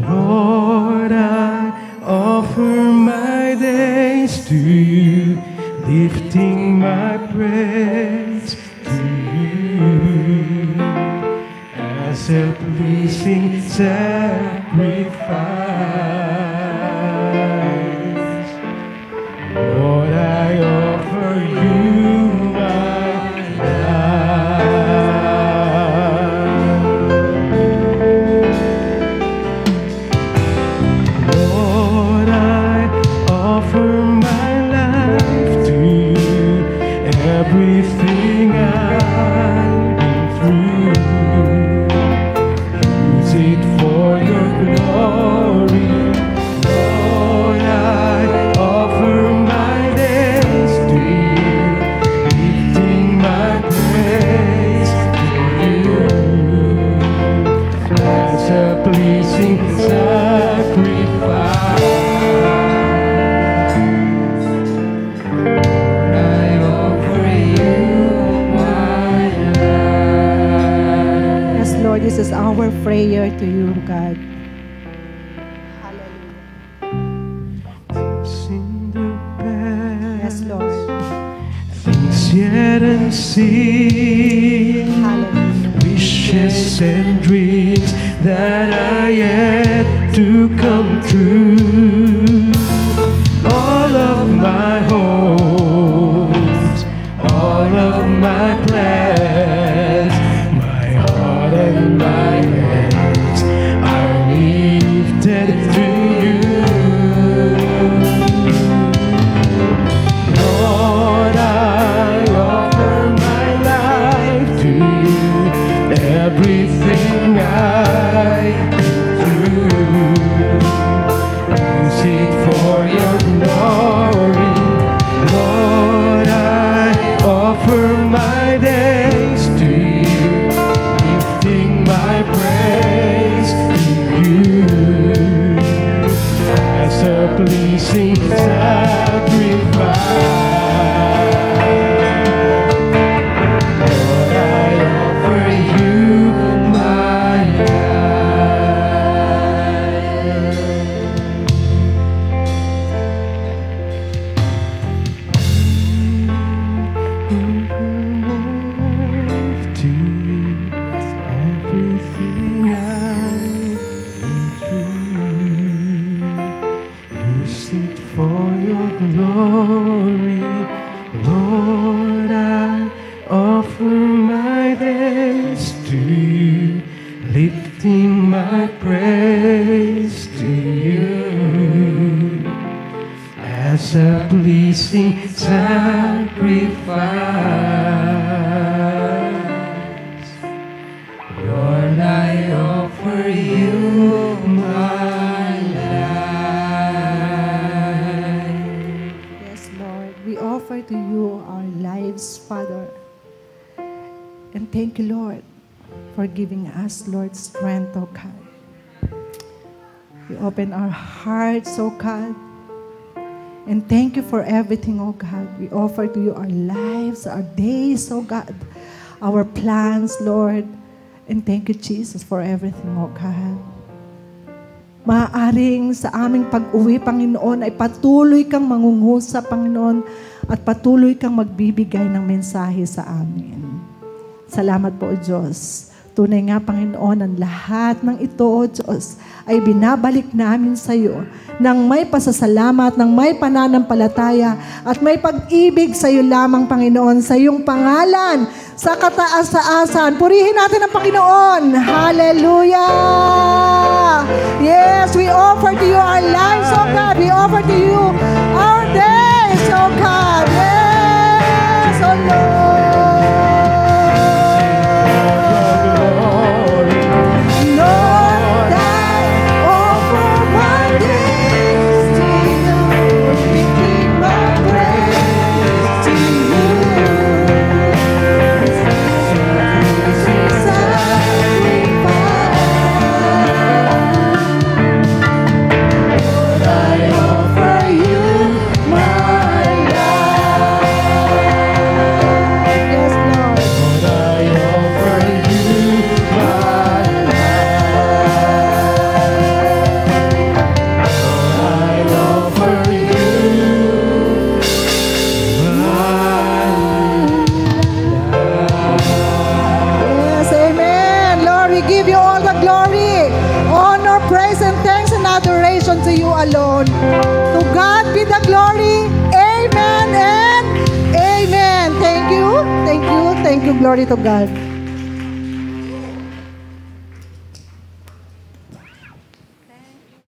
Lord, I offer my days to you, lifting my praise to you as a pleasing sacrifice. Lord, I offer you my life. Lord, I offer my life to you, everything I've been through. Use it for your glory. Lord, I offer my days to you, lifting my praise to you as a pleasing sacrifice. Lord, I offer you my life. Yes, Lord, this is our prayer to you, God. In the past, Yes, Lord. things yet unseen, Hallelujah. wishes and dreams that are yet to come true. All of my hopes, all of my plans, my heart and my hands are lifted to you. Lord, I offer my life to you, everything I've been through. Use it for your glory. Lord, I offer my days to you, lifting my praise to you as a pleasing sacrifice. Lord, I offer you my life to you, everything I've been through. Use it for your glory. Lord, I offer my days to you, lifting my praise to you as a pleasing sacrifice. Lord, I offer you my life. Yes, Lord. We offer to you our lives, Father. And thank you, Lord, for giving us, Lord, strength, oh God. We open our hearts, oh God. And thank you for everything, oh God. We offer to you our lives, our days, oh God, our plans, Lord. And thank you, Jesus, for everything, oh God. maaaring sa aming pag-uwi, Panginoon, ay patuloy kang mangungusap, Panginoon, at patuloy kang magbibigay ng mensahe sa amin. Salamat po, O Diyos. Tunay nga, Panginoon, ang lahat ng ito, O Diyos, ay binabalik namin sa iyo nang may pasasalamat, nang may pananampalataya, at may pag-ibig sa iyo lamang, Panginoon, sa iyong pangalan, sa kataas-taasan. Purihin natin ang Panginoon. Hallelujah! Yes, we offer to you our lives, O God. We offer to you our days, O God. Yes, O Lord. To you alone. To God be the glory. Amen and amen. Thank you. Thank you. Thank you. Glory to God.